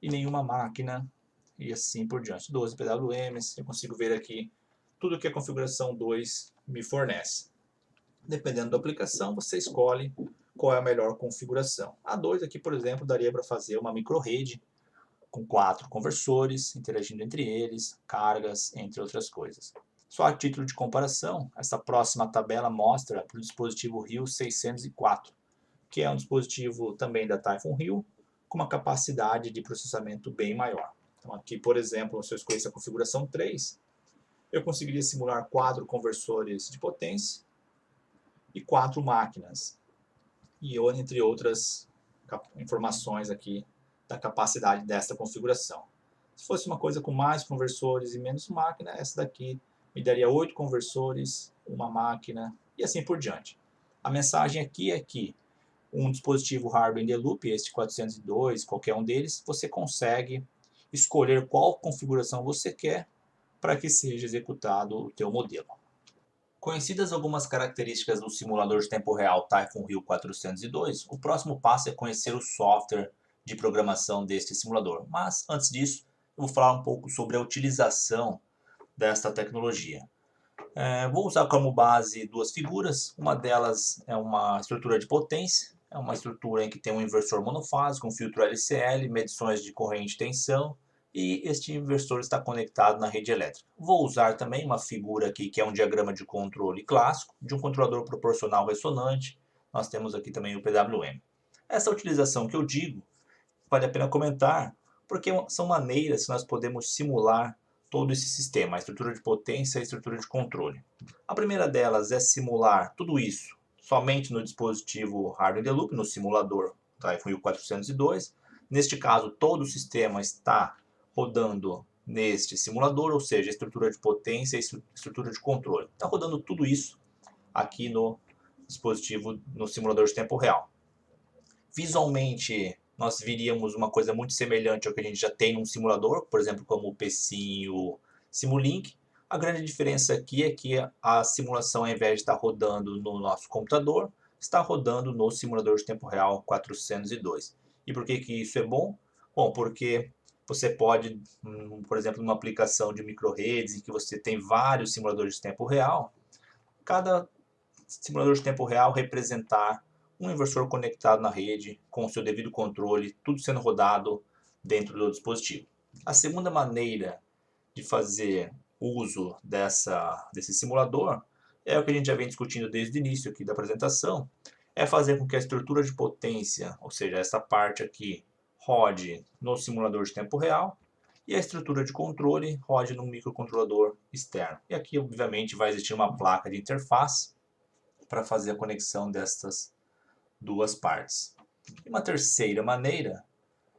e nenhuma máquina, e assim por diante. 12 PWMs, eu consigo ver aqui tudo que a configuração 2 me fornece. Dependendo da aplicação, você escolhe qual é a melhor configuração. A 2 aqui, por exemplo, daria para fazer uma microrede com 4 conversores, interagindo entre eles, cargas, entre outras coisas. Só a título de comparação, essa próxima tabela mostra para o dispositivo Rio 604, que é um dispositivo também da Typhoon Hill, com uma capacidade de processamento bem maior. Então aqui, por exemplo, se eu escolhesse a configuração 3, eu conseguiria simular 4 conversores de potência e 4 máquinas, e entre outras informações aqui da capacidade desta configuração. Se fosse uma coisa com mais conversores e menos máquina, essa daqui me daria 8 conversores, uma máquina e assim por diante. A mensagem aqui é que um dispositivo hardware in the loop, este 402, qualquer um deles, você consegue escolher qual configuração você quer para que seja executado o teu modelo. Conhecidas algumas características do simulador de tempo real Typhoon Hill 402, o próximo passo é conhecer o software de programação deste simulador. Mas antes disso, eu vou falar um pouco sobre a utilização desta tecnologia. Vou usar como base duas figuras. Uma delas é uma estrutura de potência, é uma estrutura em que tem um inversor monofásico, um filtro LCL, medições de corrente e tensão, e este inversor está conectado na rede elétrica. Vou usar também uma figura aqui que é um diagrama de controle clássico, de um controlador proporcional ressonante. Nós temos aqui também o PWM. Essa utilização que eu digo, vale a pena comentar, porque são maneiras que nós podemos simular todo esse sistema, a estrutura de potência e a estrutura de controle. A primeira delas é simular tudo isso somente no dispositivo hardware in the loop, no simulador Typhoon Hill 402. Neste caso, todo o sistema está rodando neste simulador, ou seja, a estrutura de potência e estrutura de controle. Está rodando tudo isso aqui no dispositivo, no simulador de tempo real. Visualmente, nós viríamos uma coisa muito semelhante ao que a gente já tem num simulador, por exemplo, como o PSIM e o Simulink. A grande diferença aqui é que a simulação, ao invés de estar rodando no nosso computador, está rodando no simulador de tempo real 402. E por que isso é bom? Bom, porque você pode, por exemplo, numa aplicação de microredes em que você tem vários simuladores de tempo real, cada simulador de tempo real representar um inversor conectado na rede, com o seu devido controle, tudo sendo rodado dentro do dispositivo. A segunda maneira de fazer uso desse simulador é o que a gente já vem discutindo desde o início aqui da apresentação, é fazer com que a estrutura de potência, ou seja, essa parte aqui, rode no simulador de tempo real, e a estrutura de controle rode num microcontrolador externo. E aqui, obviamente, vai existir uma placa de interface para fazer a conexão destas duas partes. E uma terceira maneira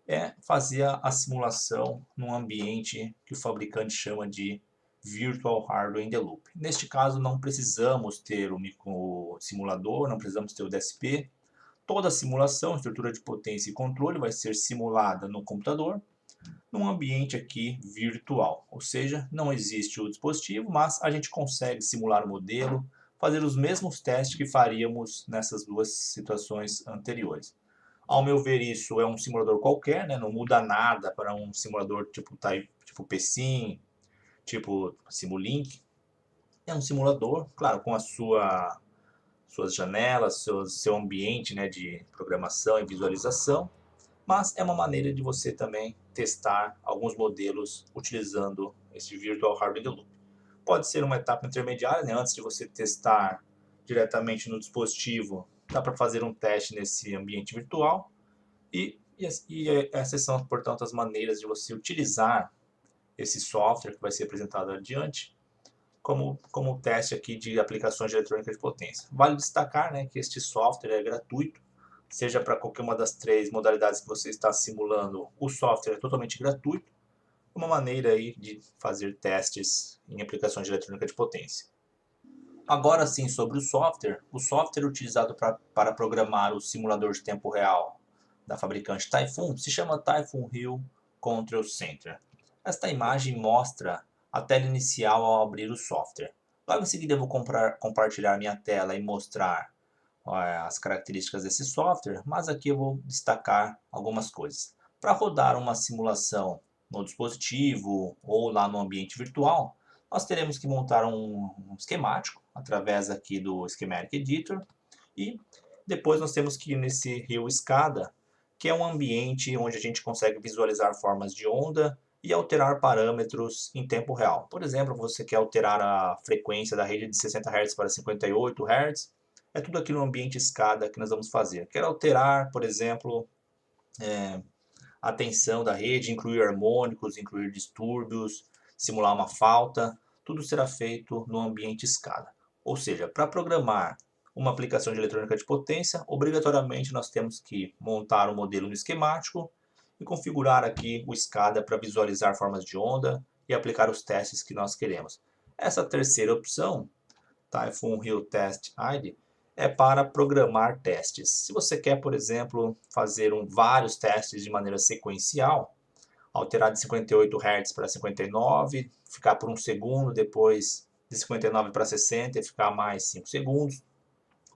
é fazer a simulação num ambiente que o fabricante chama de Virtual Hardware in the Loop. Neste caso, não precisamos ter o microsimulador, não precisamos ter o DSP. Toda a simulação, estrutura de potência e controle vai ser simulada no computador, num ambiente aqui virtual. Ou seja, não existe o dispositivo, mas a gente consegue simular o modelo, fazer os mesmos testes que faríamos nessas duas situações anteriores. Ao meu ver, isso é um simulador qualquer, né? Não muda nada para um simulador tipo PSIM, tipo Simulink. É um simulador, claro, com suas janelas, seu ambiente, né, de programação e visualização, mas é uma maneira de você também testar alguns modelos utilizando esse Virtual Hardware in the Loop. Pode ser uma etapa intermediária, né? Antes de você testar diretamente no dispositivo, dá para fazer um teste nesse ambiente virtual. E essas são, portanto, as maneiras de você utilizar esse software que vai ser apresentado adiante como teste aqui de aplicações de eletrônica de potência. Vale destacar, né, que este software é gratuito, seja para qualquer uma das três modalidades que você está simulando, o software é totalmente gratuito, uma maneira aí de fazer testes em aplicações de eletrônica de potência. Agora sim, sobre o software utilizado para programar o simulador de tempo real da fabricante Typhoon se chama Typhoon Hill Control Center. Esta imagem mostra a tela inicial ao abrir o software. Logo em seguida eu vou compartilhar minha tela e mostrar as características desse software, mas aqui eu vou destacar algumas coisas. Para rodar uma simulação no dispositivo ou lá no ambiente virtual, nós teremos que montar um esquemático através aqui do Schematic Editor e depois nós temos que ir nesse Hill SCADA, que é um ambiente onde a gente consegue visualizar formas de onda e alterar parâmetros em tempo real. Por exemplo, você quer alterar a frequência da rede de 60 Hz para 58 Hz, é tudo aqui no ambiente SCADA que nós vamos fazer. Quero alterar, por exemplo, a tensão da rede, incluir harmônicos, incluir distúrbios, simular uma falta, tudo será feito no ambiente SCADA. Ou seja, para programar uma aplicação de eletrônica de potência, obrigatoriamente nós temos que montar um modelo no esquemático e configurar aqui o SCADA para visualizar formas de onda e aplicar os testes que nós queremos. Essa terceira opção, Typhoon Hill Test ID, é para programar testes. Se você quer, por exemplo, fazer vários testes de maneira sequencial, alterar de 58 Hz para 59, ficar por 1 segundo, depois de 59 para 60 e ficar mais 5 segundos.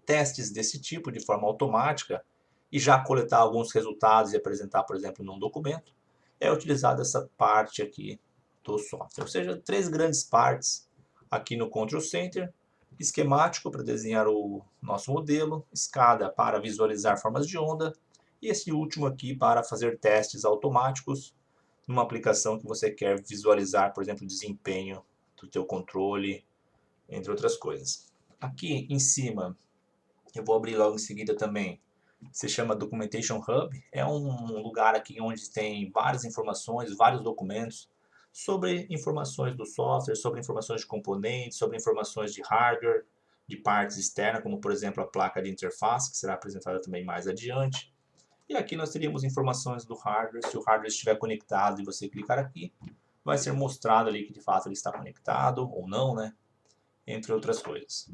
Testes desse tipo de forma automática e já coletar alguns resultados e apresentar, por exemplo, num documento, é utilizada essa parte aqui do software. Ou seja, três grandes partes aqui no Control Center: esquemático para desenhar o nosso modelo, escada para visualizar formas de onda e esse último aqui para fazer testes automáticos numa aplicação que você quer visualizar, por exemplo, o desempenho do teu controle, entre outras coisas. Aqui em cima, eu vou abrir logo em seguida também, se chama Documentation Hub. É um lugar aqui onde tem várias informações, vários documentos sobre informações do software, sobre informações de componentes, sobre informações de hardware, de partes externas, como por exemplo a placa de interface, que será apresentada também mais adiante. E aqui nós teríamos informações do hardware. Se o hardware estiver conectado e você clicar aqui, vai ser mostrado ali que de fato ele está conectado ou não, né? Entre outras coisas.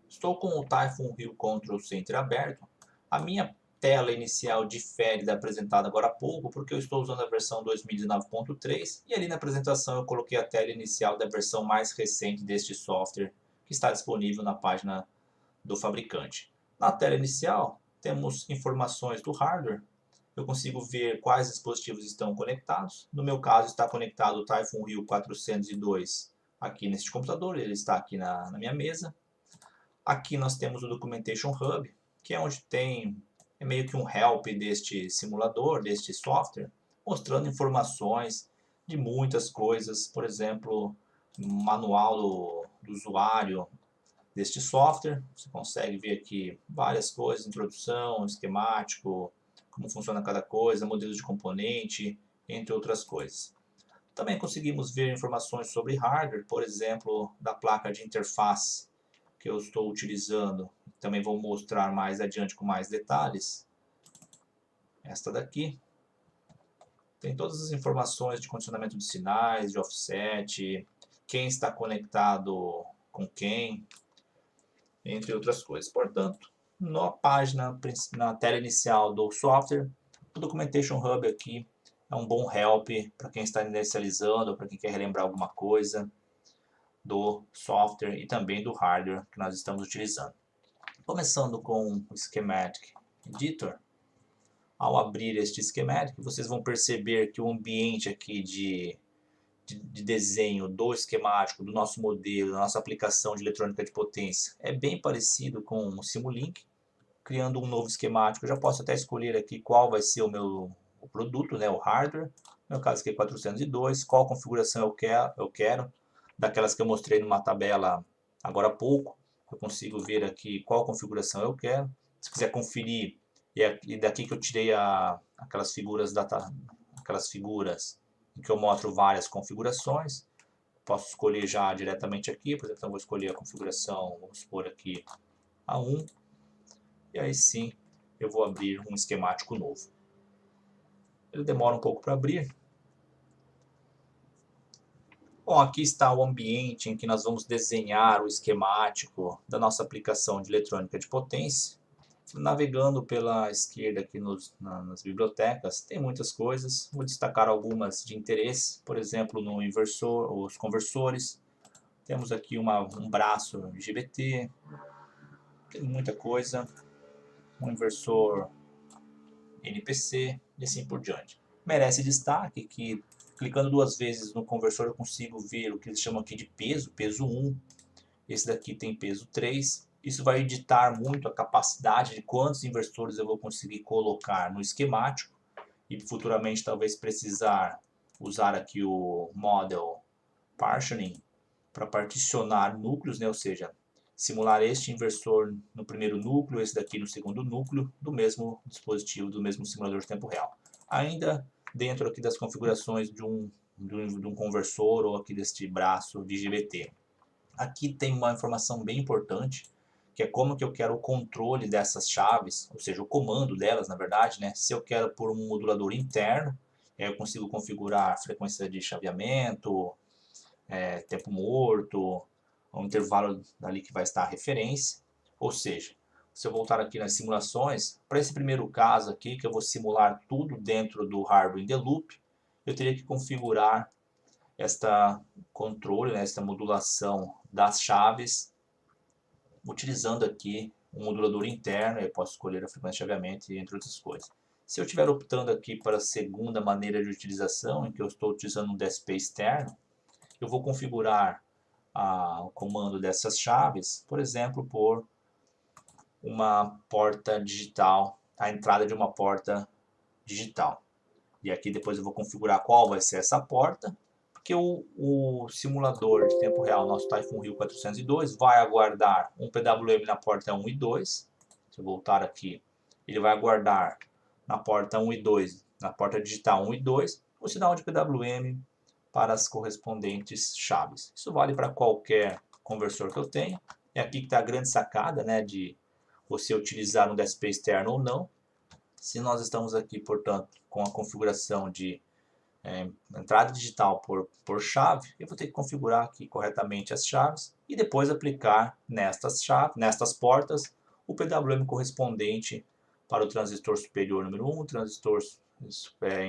Estou com o Typhoon Hill Control Center aberto. A minha tela inicial difere da apresentada agora há pouco, porque eu estou usando a versão 2019.3 e ali na apresentação eu coloquei a tela inicial da versão mais recente deste software, que está disponível na página do fabricante. Na tela inicial temos informações do hardware. Eu consigo ver quais dispositivos estão conectados. No meu caso está conectado o Typhoon Hill 402 aqui neste computador, ele está aqui na minha mesa. Aqui nós temos o Documentation Hub, que é onde tem meio que um help deste simulador, deste software, mostrando informações de muitas coisas, por exemplo, manual do usuário deste software. Você consegue ver aqui várias coisas, introdução, esquemático, como funciona cada coisa, modelos de componente, entre outras coisas. Também conseguimos ver informações sobre hardware, por exemplo, da placa de interface que eu estou utilizando. Também vou mostrar mais adiante com mais detalhes. Esta daqui tem todas as informações de condicionamento de sinais, de offset, quem está conectado com quem, entre outras coisas. Portanto, na página, na tela inicial do software, o Documentation Hub aqui é um bom help para quem está inicializando, para quem quer relembrar alguma coisa do software e também do hardware que nós estamos utilizando. Começando com o Schematic Editor, ao abrir este schematic, vocês vão perceber que o ambiente aqui de desenho do esquemático, do nosso modelo, da nossa aplicação de eletrônica de potência é bem parecido com o Simulink. Criando um novo esquemático, eu já posso até escolher aqui qual vai ser o produto, né, o hardware. No meu caso aqui é 402, qual configuração eu quero, daquelas que eu mostrei numa tabela agora há pouco. Eu consigo ver aqui qual configuração eu quero. Se quiser conferir, e daqui que eu tirei aquelas figuras em que eu mostro várias configurações. Posso escolher já diretamente aqui, por exemplo, eu vou escolher a configuração, vamos supor aqui a 1. E aí sim, eu vou abrir um esquemático novo. Ele demora um pouco para abrir. Bom, aqui está o ambiente em que nós vamos desenhar o esquemático da nossa aplicação de eletrônica de potência. Navegando pela esquerda aqui nas bibliotecas, tem muitas coisas. Vou destacar algumas de interesse, por exemplo, no inversor, os conversores. Temos aqui um braço IGBT, tem muita coisa. Um inversor NPC e assim por diante. Merece destaque que, clicando duas vezes no conversor, eu consigo ver o que eles chamam aqui de peso, peso 1. Esse daqui tem peso 3. Isso vai editar muito a capacidade de quantos inversores eu vou conseguir colocar no esquemático e futuramente talvez precisar usar aqui o Model Partitioning para particionar núcleos, né? Ou seja, simular este inversor no primeiro núcleo, esse daqui no segundo núcleo, do mesmo dispositivo, do mesmo simulador de tempo real. Ainda dentro aqui das configurações de um conversor ou aqui deste braço de IGBT. Aqui tem uma informação bem importante, que é como que eu quero o controle dessas chaves, ou seja, o comando delas, na verdade, né? Se eu quero por um modulador interno, eu consigo configurar frequência de chaveamento, tempo morto, o intervalo ali que vai estar a referência. Ou seja, se eu voltar aqui nas simulações, para esse primeiro caso aqui, que eu vou simular tudo dentro do hardware in the loop, eu teria que configurar esta controle, né, esta modulação das chaves, utilizando aqui um modulador interno. Eu posso escolher a frequência de chaveamento, entre outras coisas. Se eu estiver optando aqui para a segunda maneira de utilização, em que eu estou utilizando um DSP externo, eu vou configurar o comando dessas chaves, por exemplo, por uma porta digital, a entrada de uma porta digital. E aqui depois eu vou configurar qual vai ser essa porta, porque o simulador de tempo real, nosso Typhoon Hill 402, vai aguardar um PWM na porta 1 e 2. Se eu voltar aqui, ele vai aguardar na porta 1 e 2, na porta digital 1 e 2, o sinal de PWM para as correspondentes chaves. Isso vale para qualquer conversor que eu tenha. É aqui que está a grande sacada, né, de você utilizar um DSP externo ou não. Se nós estamos aqui, portanto, com a configuração de entrada digital por chave, eu vou ter que configurar aqui corretamente as chaves e depois aplicar nestas portas o PWM correspondente para o transistor superior número 1, transistor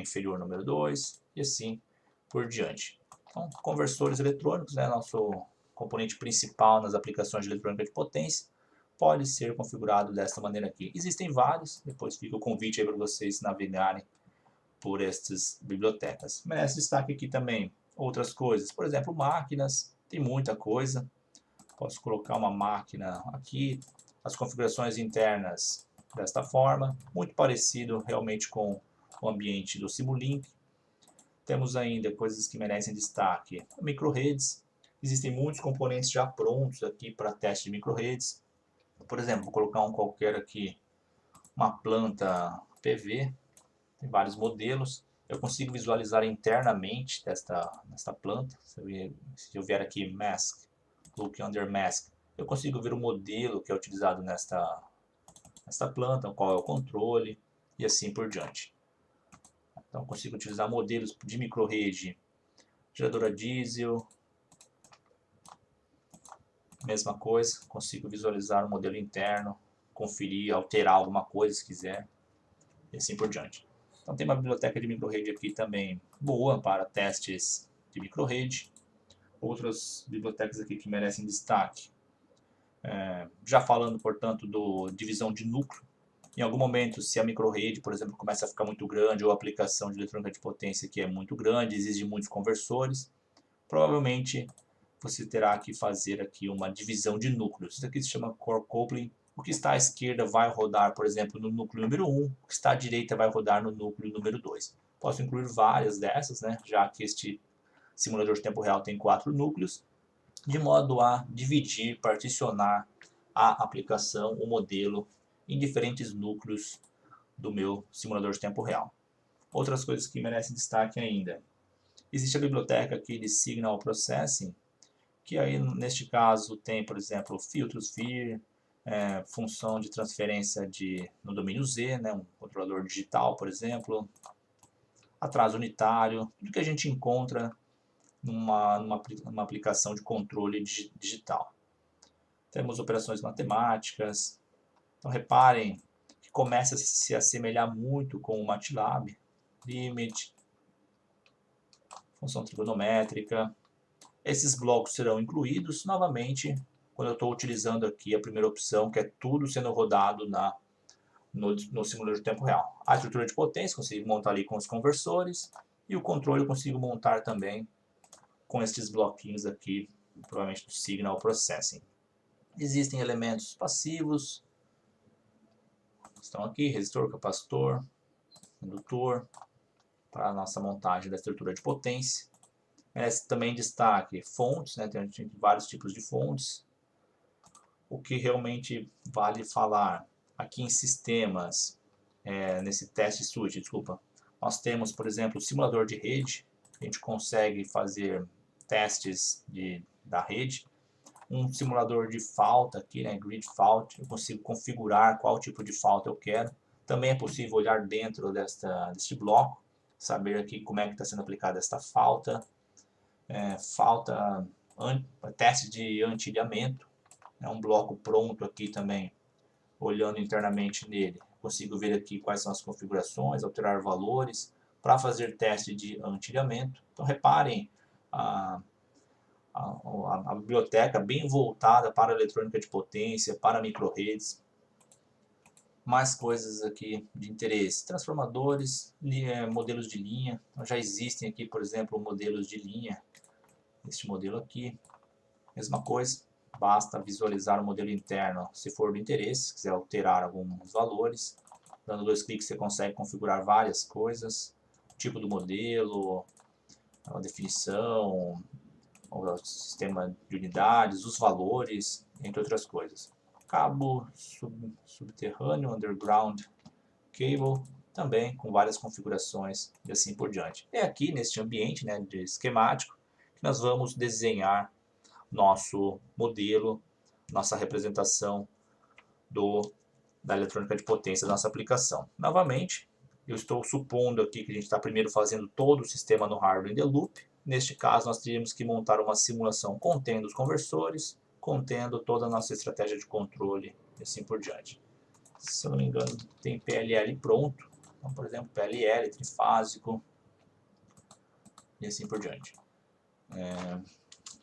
inferior número 2 e assim por diante. Então, conversores eletrônicos, né, nosso componente principal nas aplicações de eletrônica de potência, pode ser configurado desta maneira aqui. Existem vários, depois fica o convite aí para vocês navegarem por estas bibliotecas. Merece destaque aqui também outras coisas, por exemplo, máquinas, tem muita coisa. Posso colocar uma máquina aqui, as configurações internas desta forma, muito parecido realmente com o ambiente do Simulink. Temos ainda coisas que merecem destaque, microredes. Existem muitos componentes já prontos aqui para teste de microredes. Por exemplo, vou colocar um qualquer aqui, uma planta PV, tem vários modelos. Eu consigo visualizar internamente desta planta. Se eu vier aqui Mask, Look Under Mask, eu consigo ver o modelo que é utilizado nesta planta, qual é o controle e assim por diante. Então consigo utilizar modelos de microrede, geradora diesel, mesma coisa, consigo visualizar o modelo interno, conferir, alterar alguma coisa se quiser e assim por diante. Então tem uma biblioteca de microrede aqui também boa para testes de microrede. Outras bibliotecas aqui que merecem destaque. Já falando, portanto, do divisão de núcleo. Em algum momento, se a microrede, por exemplo, começa a ficar muito grande ou a aplicação de eletrônica de potência que é muito grande, exige muitos conversores, provavelmente você terá que fazer aqui uma divisão de núcleos. Isso aqui se chama core coupling. O que está à esquerda vai rodar, por exemplo, no núcleo número 1, o que está à direita vai rodar no núcleo número 2. Posso incluir várias dessas, né, já que este simulador de tempo real tem 4 núcleos, de modo a dividir, particionar a aplicação, o modelo, em diferentes núcleos do meu simulador de tempo real. Outras coisas que merecem destaque ainda. Existe a biblioteca aqui de Signal Processing, que aí neste caso tem, por exemplo, filtros FIR, função de transferência no domínio Z, né, um controlador digital, por exemplo, atraso unitário, tudo que a gente encontra numa aplicação de controle digital. Temos operações matemáticas. Então reparem que começa a se assemelhar muito com o MATLAB, limit, função trigonométrica. Esses blocos serão incluídos novamente quando eu estou utilizando aqui a primeira opção, que é tudo sendo rodado no simulador de tempo real. A estrutura de potência consigo montar ali com os conversores e o controle eu consigo montar também com esses bloquinhos aqui, provavelmente do Signal Processing. Existem elementos passivos, estão aqui, resistor, capacitor, indutor, para a nossa montagem da estrutura de potência. Merece também destaque fontes, né? Tem vários tipos de fontes. O que realmente vale falar aqui em sistemas, nesse teste suite, desculpa, nós temos, por exemplo, o simulador de rede. A gente consegue fazer testes da rede. Um simulador de falta aqui, né, grid fault, eu consigo configurar qual tipo de falta eu quero. Também é possível olhar dentro deste bloco, saber aqui como é que está sendo aplicada esta falta, teste de anti-ilhamento, É um bloco pronto aqui também, olhando internamente nele. Consigo ver aqui quais são as configurações, alterar valores, para fazer teste de antilhamento. Então reparem, a, a biblioteca bem voltada para a eletrônica de potência, para microredes. Mais coisas aqui de interesse, transformadores, modelos de linha. Então já existem aqui, por exemplo, modelos de linha. Este modelo aqui, mesma coisa, basta visualizar o modelo interno se for do interesse, se quiser alterar alguns valores. Dando 2 cliques você consegue configurar várias coisas, tipo do modelo, a definição, o sistema de unidades, os valores, entre outras coisas. Cabo subterrâneo, underground cable, também com várias configurações e assim por diante. É aqui neste ambiente, né, de esquemático que nós vamos desenhar nosso modelo, nossa representação da eletrônica de potência da nossa aplicação. Novamente, eu estou supondo aqui que a gente está primeiro fazendo todo o sistema no hardware in the loop. Neste caso, nós teríamos que montar uma simulação contendo os conversores, contendo toda a nossa estratégia de controle e assim por diante. Se eu não me engano, tem PLL pronto. Então, por exemplo, PLL, trifásico e assim por diante.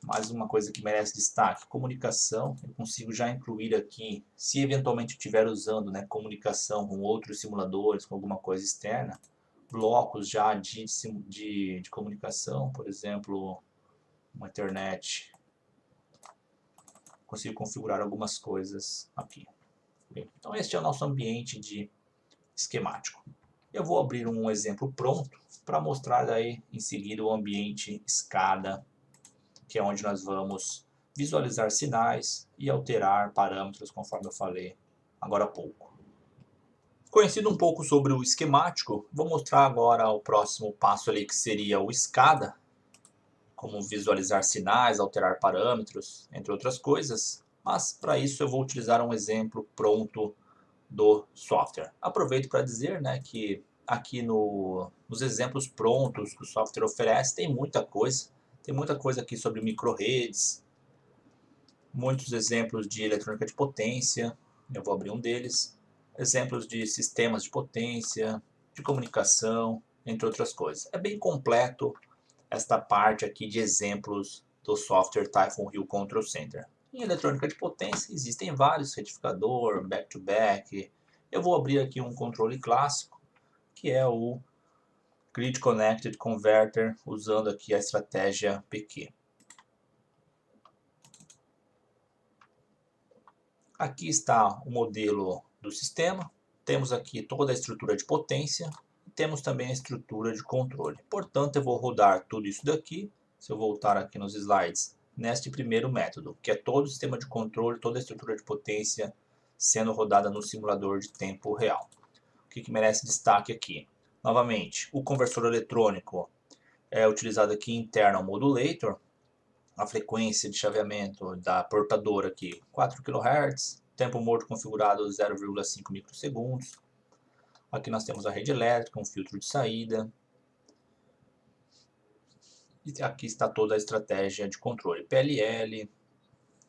Mais uma coisa que merece destaque, comunicação. Eu consigo já incluir aqui, se eventualmente estiver usando, né, comunicação com outros simuladores, com alguma coisa externa, blocos já de comunicação, por exemplo, uma internet. Consigo configurar algumas coisas aqui. Então este é o nosso ambiente de esquemático. Eu vou abrir um exemplo pronto para mostrar daí em seguida o ambiente SCADA, que é onde nós vamos visualizar sinais e alterar parâmetros, conforme eu falei agora há pouco. Conhecido um pouco sobre o esquemático, vou mostrar agora o próximo passo ali, que seria o SCADA, como visualizar sinais, alterar parâmetros, entre outras coisas, mas para isso eu vou utilizar um exemplo pronto do software. Aproveito para dizer, né, que aqui nos exemplos prontos que o software oferece tem muita coisa. Tem muita coisa aqui sobre microredes, muitos exemplos de eletrônica de potência, eu vou abrir um deles, exemplos de sistemas de potência, de comunicação, entre outras coisas. É bem completo esta parte aqui de exemplos do software Typhoon Hill Control Center. Em eletrônica de potência existem vários, retificador, back-to-back. Eu vou abrir aqui um controle clássico, que é o Grid Connected Converter, usando aqui a estratégia PQ. Aqui está o modelo do sistema, temos aqui toda a estrutura de potência, e temos também a estrutura de controle. Portanto, eu vou rodar tudo isso daqui, se eu voltar aqui nos slides, neste primeiro método, que é todo o sistema de controle, toda a estrutura de potência sendo rodada no simulador de tempo real. O que merece destaque aqui? Novamente, o conversor eletrônico é utilizado aqui internal modulator, a frequência de chaveamento da portadora aqui 4 kHz, tempo morto configurado 0,5 microsegundos. Aqui nós temos a rede elétrica, um filtro de saída. E aqui está toda a estratégia de controle. PLL,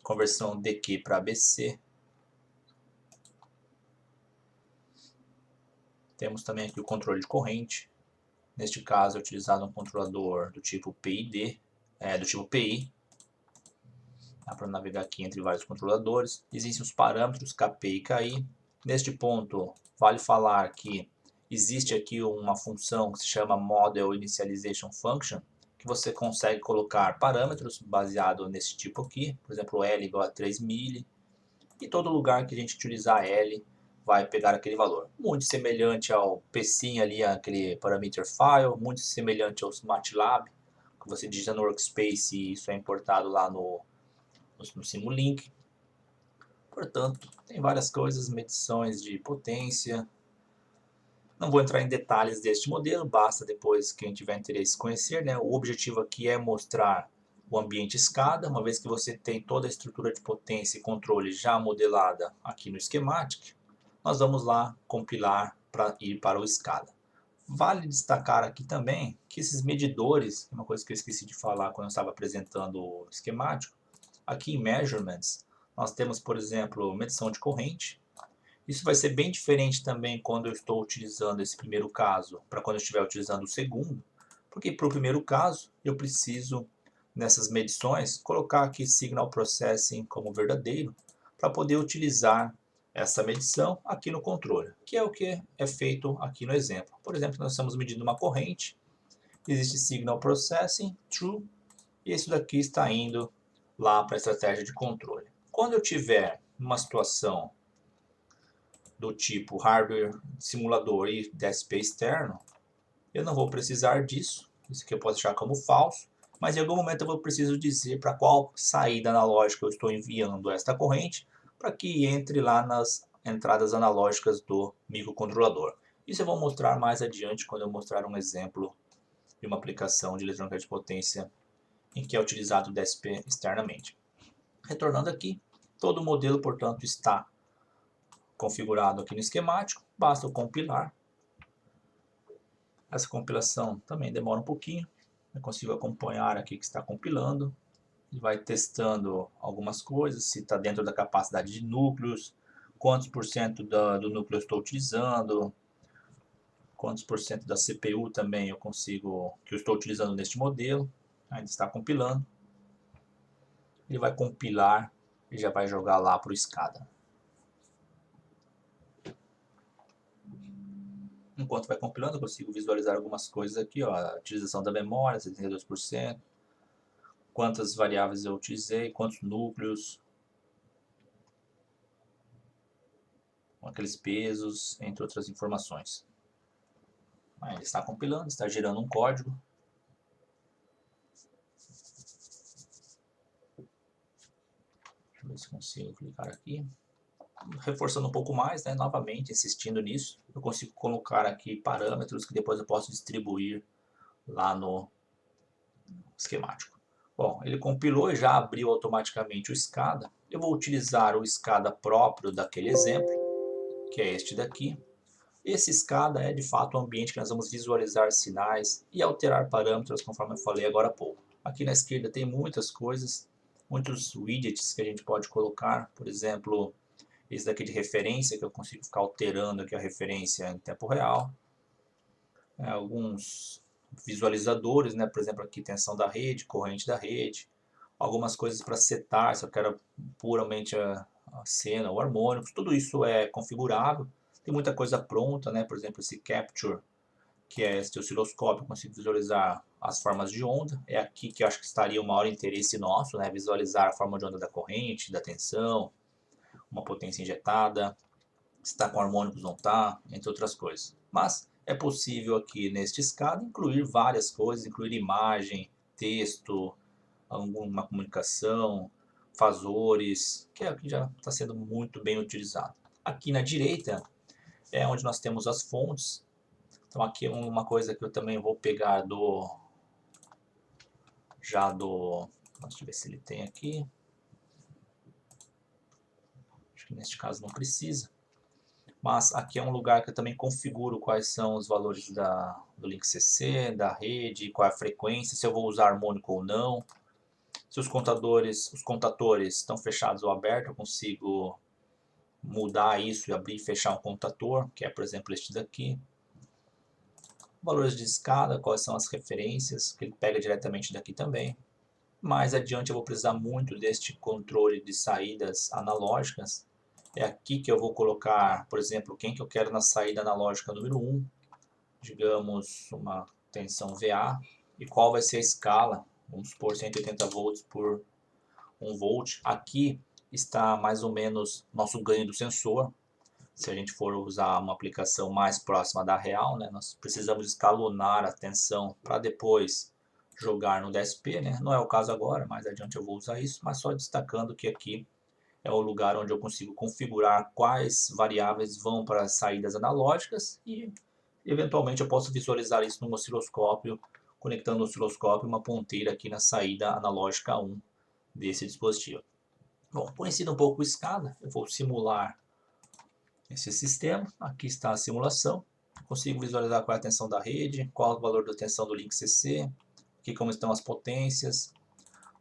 conversão DQ para ABC. Temos também aqui o controle de corrente. Neste caso é utilizado um controlador do tipo PID, do tipo PI. Dá para navegar aqui entre vários controladores. Existem os parâmetros KP e KI. Neste ponto, vale falar que existe aqui uma função que se chama Model Initialization Function, que você consegue colocar parâmetros baseado nesse tipo aqui, por exemplo, L igual a 3 mili, e todo lugar que a gente utilizar L vai pegar aquele valor. Muito semelhante ao PSIM ali, aquele parameter file, muito semelhante ao MATLAB, que você digita no Workspace e isso é importado lá no Simulink. Portanto, tem várias coisas, medições de potência. Não vou entrar em detalhes deste modelo, basta depois quem tiver interesse conhecer, né? O objetivo aqui é mostrar o ambiente SCADA, uma vez que você tem toda a estrutura de potência e controle já modelada aqui no schematic, nós vamos lá compilar para ir para o SCADA. Vale destacar aqui também que esses medidores, uma coisa que eu esqueci de falar quando eu estava apresentando o esquemático, aqui em Measurements, Nós temos, por exemplo, medição de corrente. Isso vai ser bem diferente também quando eu estou utilizando esse primeiro caso para quando eu estiver utilizando o segundo, porque para o primeiro caso eu preciso, nessas medições, colocar aqui Signal Processing como verdadeiro para poder utilizar essa medição aqui no controle, que é o que é feito aqui no exemplo. Por exemplo, nós estamos medindo uma corrente, existe Signal Processing, True, e isso daqui está indo lá para a estratégia de controle. Quando eu tiver uma situação do tipo hardware, simulador e DSP externo, eu não vou precisar disso. Isso aqui eu posso deixar como falso, mas em algum momento eu vou preciso dizer para qual saída analógica eu estou enviando esta corrente, para que entre lá nas entradas analógicas do microcontrolador. Isso eu vou mostrar mais adiante quando eu mostrar um exemplo de uma aplicação de eletrônica de potência em que é utilizado o DSP externamente. Retornando aqui, todo o modelo, portanto, está configurado aqui no esquemático, basta eu compilar. Essa compilação também demora um pouquinho, eu consigo acompanhar aqui que está compilando, e vai testando algumas coisas, se está dentro da capacidade de núcleos, quantos por cento do núcleo eu estou utilizando, quantos por cento da CPU também eu consigo, que eu estou utilizando neste modelo, ainda está compilando. Ele vai compilar e já vai jogar lá para o SCADA. Enquanto vai compilando, eu consigo visualizar algumas coisas aqui, ó, a utilização da memória, 72%, quantas variáveis eu utilizei, quantos núcleos, aqueles pesos, entre outras informações. Ele está compilando, está gerando um código. Deixa eu ver se consigo clicar aqui. Reforçando um pouco mais, né, novamente, insistindo nisso, eu consigo colocar aqui parâmetros que depois eu posso distribuir lá no esquemático. Bom, ele compilou e já abriu automaticamente o SCADA. Eu vou utilizar o SCADA próprio daquele exemplo, que é este daqui. Esse SCADA é de fato o ambiente que nós vamos visualizar sinais e alterar parâmetros, conforme eu falei agora há pouco. Aqui na esquerda tem muitas coisas, muitos widgets que a gente pode colocar, por exemplo, esse daqui de referência, que eu consigo ficar alterando aqui a referência em tempo real. Alguns visualizadores, né? Por exemplo, aqui tensão da rede, corrente da rede. Algumas coisas para setar, se eu quero puramente a cena, o harmônico, tudo isso é configurável. Tem muita coisa pronta, né? Por exemplo, esse Capture, que é este osciloscópio, eu consigo visualizar as formas de onda. É aqui que eu acho que estaria o maior interesse nosso, né? Visualizar a forma de onda da corrente, da tensão, uma potência injetada, se está com harmônicos ou não está, entre outras coisas. Mas é possível aqui neste SCADA incluir várias coisas, incluir imagem, texto, alguma comunicação, fasores, que é o que já está sendo muito bem utilizado. Aqui na direita é onde nós temos as fontes. Então aqui é uma coisa que eu também vou pegar deixa eu ver se ele tem aqui. Acho que neste caso não precisa. Mas aqui é um lugar que eu também configuro quais são os valores do link CC, da rede, qual é a frequência, se eu vou usar harmônico ou não. Se os contadores estão fechados ou abertos, eu consigo mudar isso e abrir e fechar um contator, que é, por exemplo, este daqui. Valores de escada, quais são as referências, que ele pega diretamente daqui também. Mais adiante eu vou precisar muito deste controle de saídas analógicas. É aqui que eu vou colocar, por exemplo, quem que eu quero na saída analógica número 1, digamos uma tensão VA, e qual vai ser a escala, vamos supor 180 volts por 1 volt. Aqui está mais ou menos nosso ganho do sensor. Se a gente for usar uma aplicação mais próxima da real, né, nós precisamos escalonar a tensão para depois jogar no DSP, né? Não é o caso agora, mais adiante eu vou usar isso, mas só destacando que aqui é o lugar onde eu consigo configurar quais variáveis vão para as saídas analógicas e eventualmente eu posso visualizar isso no osciloscópio, conectando o osciloscópio e uma ponteira aqui na saída analógica 1 desse dispositivo. Bom, conhecido um pouco o SCADA, eu vou simular esse sistema. Aqui está a simulação. Consigo visualizar qual é a tensão da rede, qual é o valor da tensão do link CC, aqui como estão as potências,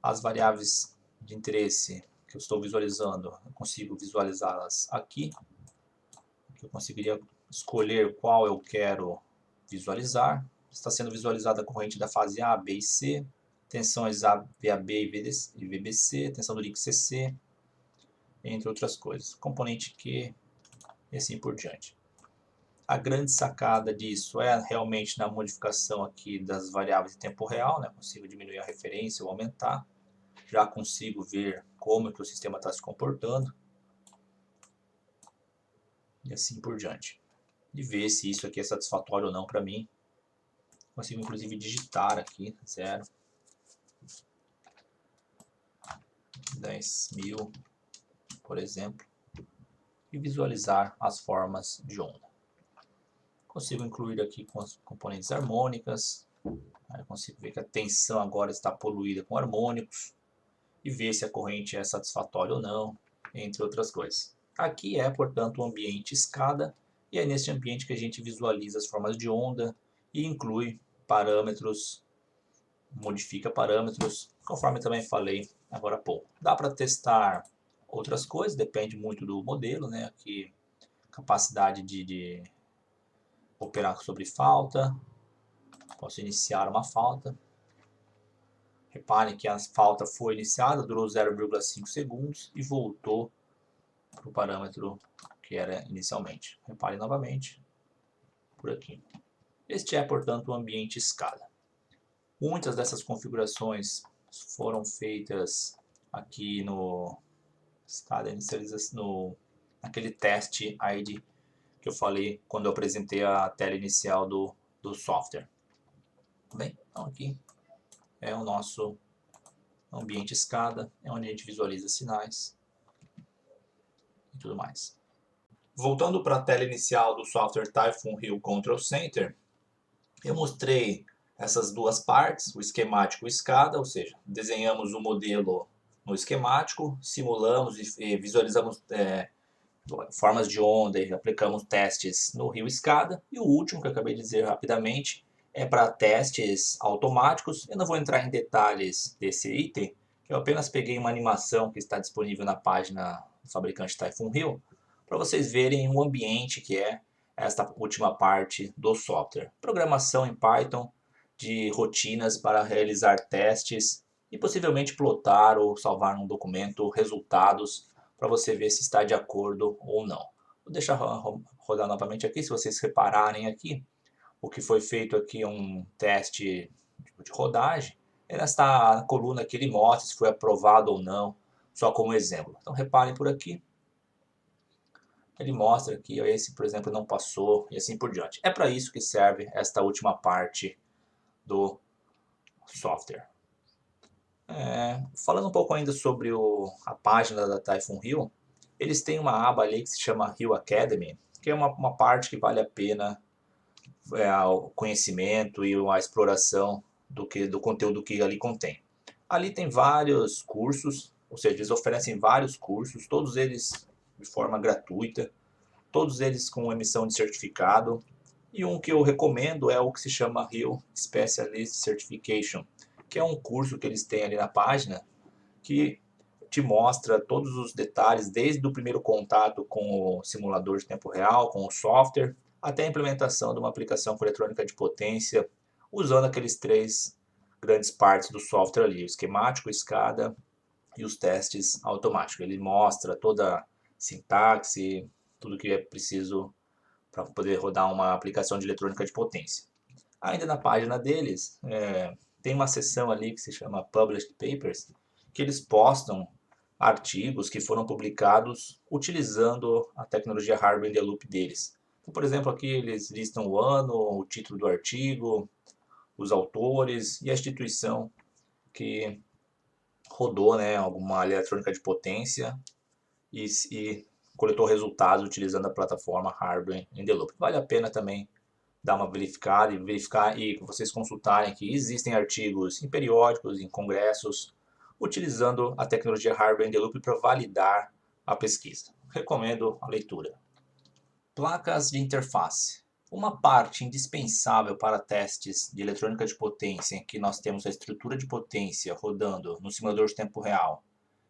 as variáveis de interesse que eu estou visualizando, eu consigo visualizá-las aqui. Eu conseguiria escolher qual eu quero visualizar. Está sendo visualizada a corrente da fase A, B e C, tensões VAB e VBC, tensão do link CC, entre outras coisas. Componente Q e assim por diante. A grande sacada disso é realmente na modificação aqui das variáveis em tempo real, né? Consigo diminuir a referência ou aumentar. Já consigo ver como que o sistema está se comportando. E assim por diante. E ver se isso aqui é satisfatório ou não para mim. Consigo inclusive digitar aqui, 0, 10.000, por exemplo, e visualizar as formas de onda. Consigo incluir aqui com as componentes harmônicas. Aí eu consigo ver que a tensão agora está poluída com harmônicos e ver se a corrente é satisfatória ou não, entre outras coisas. Aqui é, portanto, o ambiente escada, e é neste ambiente que a gente visualiza as formas de onda e inclui parâmetros, modifica parâmetros, conforme também falei agora há pouco. Dá para testar outras coisas, depende muito do modelo, né? Aqui, capacidade de operar sobre falta, posso iniciar uma falta. Reparem que a falta foi iniciada, durou 0,5 segundos e voltou para o parâmetro que era inicialmente. Reparem novamente, por aqui. Este é, portanto, o ambiente escada. Muitas dessas configurações foram feitas aqui no escada inicialização, naquele teste ID que eu falei quando eu apresentei a tela inicial do software. Bem, então aqui é o nosso ambiente escada, é onde a gente visualiza sinais e tudo mais. Voltando para a tela inicial do software Typhoon Hill Control Center, eu mostrei essas duas partes, o esquemático e o escada, ou seja, desenhamos o modelo no esquemático, simulamos e visualizamos formas de onda e aplicamos testes no rio escada. E o último que eu acabei de dizer rapidamente é para testes automáticos. Eu não vou entrar em detalhes desse item, eu apenas peguei uma animação que está disponível na página do fabricante Typhoon Hill, para vocês verem o ambiente que é esta última parte do software. Programação em Python de rotinas para realizar testes e possivelmente plotar ou salvar num documento resultados para você ver se está de acordo ou não. Vou deixar rodar novamente aqui, se vocês repararem aqui, o que foi feito aqui é um teste de rodagem. Nesta coluna aqui ele mostra se foi aprovado ou não, só como exemplo. Então reparem por aqui, ele mostra que esse, por exemplo, não passou e assim por diante. É para isso que serve esta última parte do software. Falando um pouco ainda sobre a página da Typhoon Hill, eles têm uma aba ali que se chama Hill Academy, que é uma parte que vale a pena o conhecimento e a exploração do conteúdo que ali contém. Ali tem vários cursos, ou seja, eles oferecem vários cursos, todos eles de forma gratuita, todos eles com emissão de certificado, e um que eu recomendo é o que se chama Hill Specialist Certification, que é um curso que eles têm ali na página, que te mostra todos os detalhes, desde o primeiro contato com o simulador de tempo real, com o software, até a implementação de uma aplicação com eletrônica de potência, usando aqueles 3 grandes partes do software ali, o esquemático, a escada e os testes automáticos. Ele mostra toda a sintaxe, tudo que é preciso para poder rodar uma aplicação de eletrônica de potência. Ainda na página deles, tem uma seção ali que se chama Published Papers, que eles postam artigos que foram publicados utilizando a tecnologia Hardware in the Loop deles. Então, por exemplo, aqui eles listam o ano, o título do artigo, os autores e a instituição que rodou, né, alguma eletrônica de potência e coletou resultados utilizando a plataforma Hardware in the Loop. Vale a pena também dar uma verificada e verificar e vocês consultarem que existem artigos em periódicos, em congressos, utilizando a tecnologia Hardware in the Loop para validar a pesquisa. Recomendo a leitura. Placas de interface. Uma parte indispensável para testes de eletrônica de potência, em que nós temos a estrutura de potência rodando no simulador de tempo real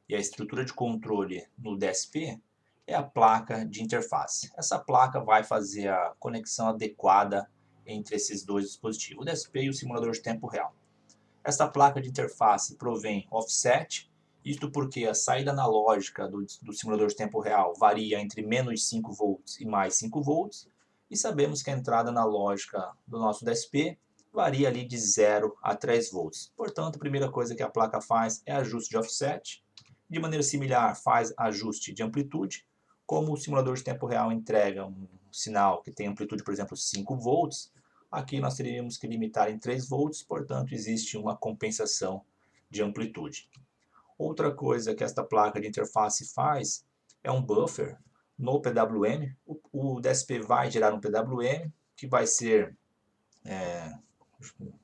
e a estrutura de controle no DSP é a placa de interface. Essa placa vai fazer a conexão adequada entre esses dois dispositivos, o DSP e o simulador de tempo real. Esta placa de interface provém offset, isto porque a saída analógica do simulador de tempo real varia entre menos 5 volts e mais 5 volts, e sabemos que a entrada analógica do nosso DSP varia ali de 0 a 3 volts. Portanto, a primeira coisa que a placa faz é ajuste de offset. De maneira similar, faz ajuste de amplitude. Como o simulador de tempo real entrega um sinal que tem amplitude, por exemplo, 5 volts, aqui nós teríamos que limitar em 3 volts, portanto, existe uma compensação de amplitude. Outra coisa que esta placa de interface faz é um buffer no PWM. O DSP vai gerar um PWM que vai ser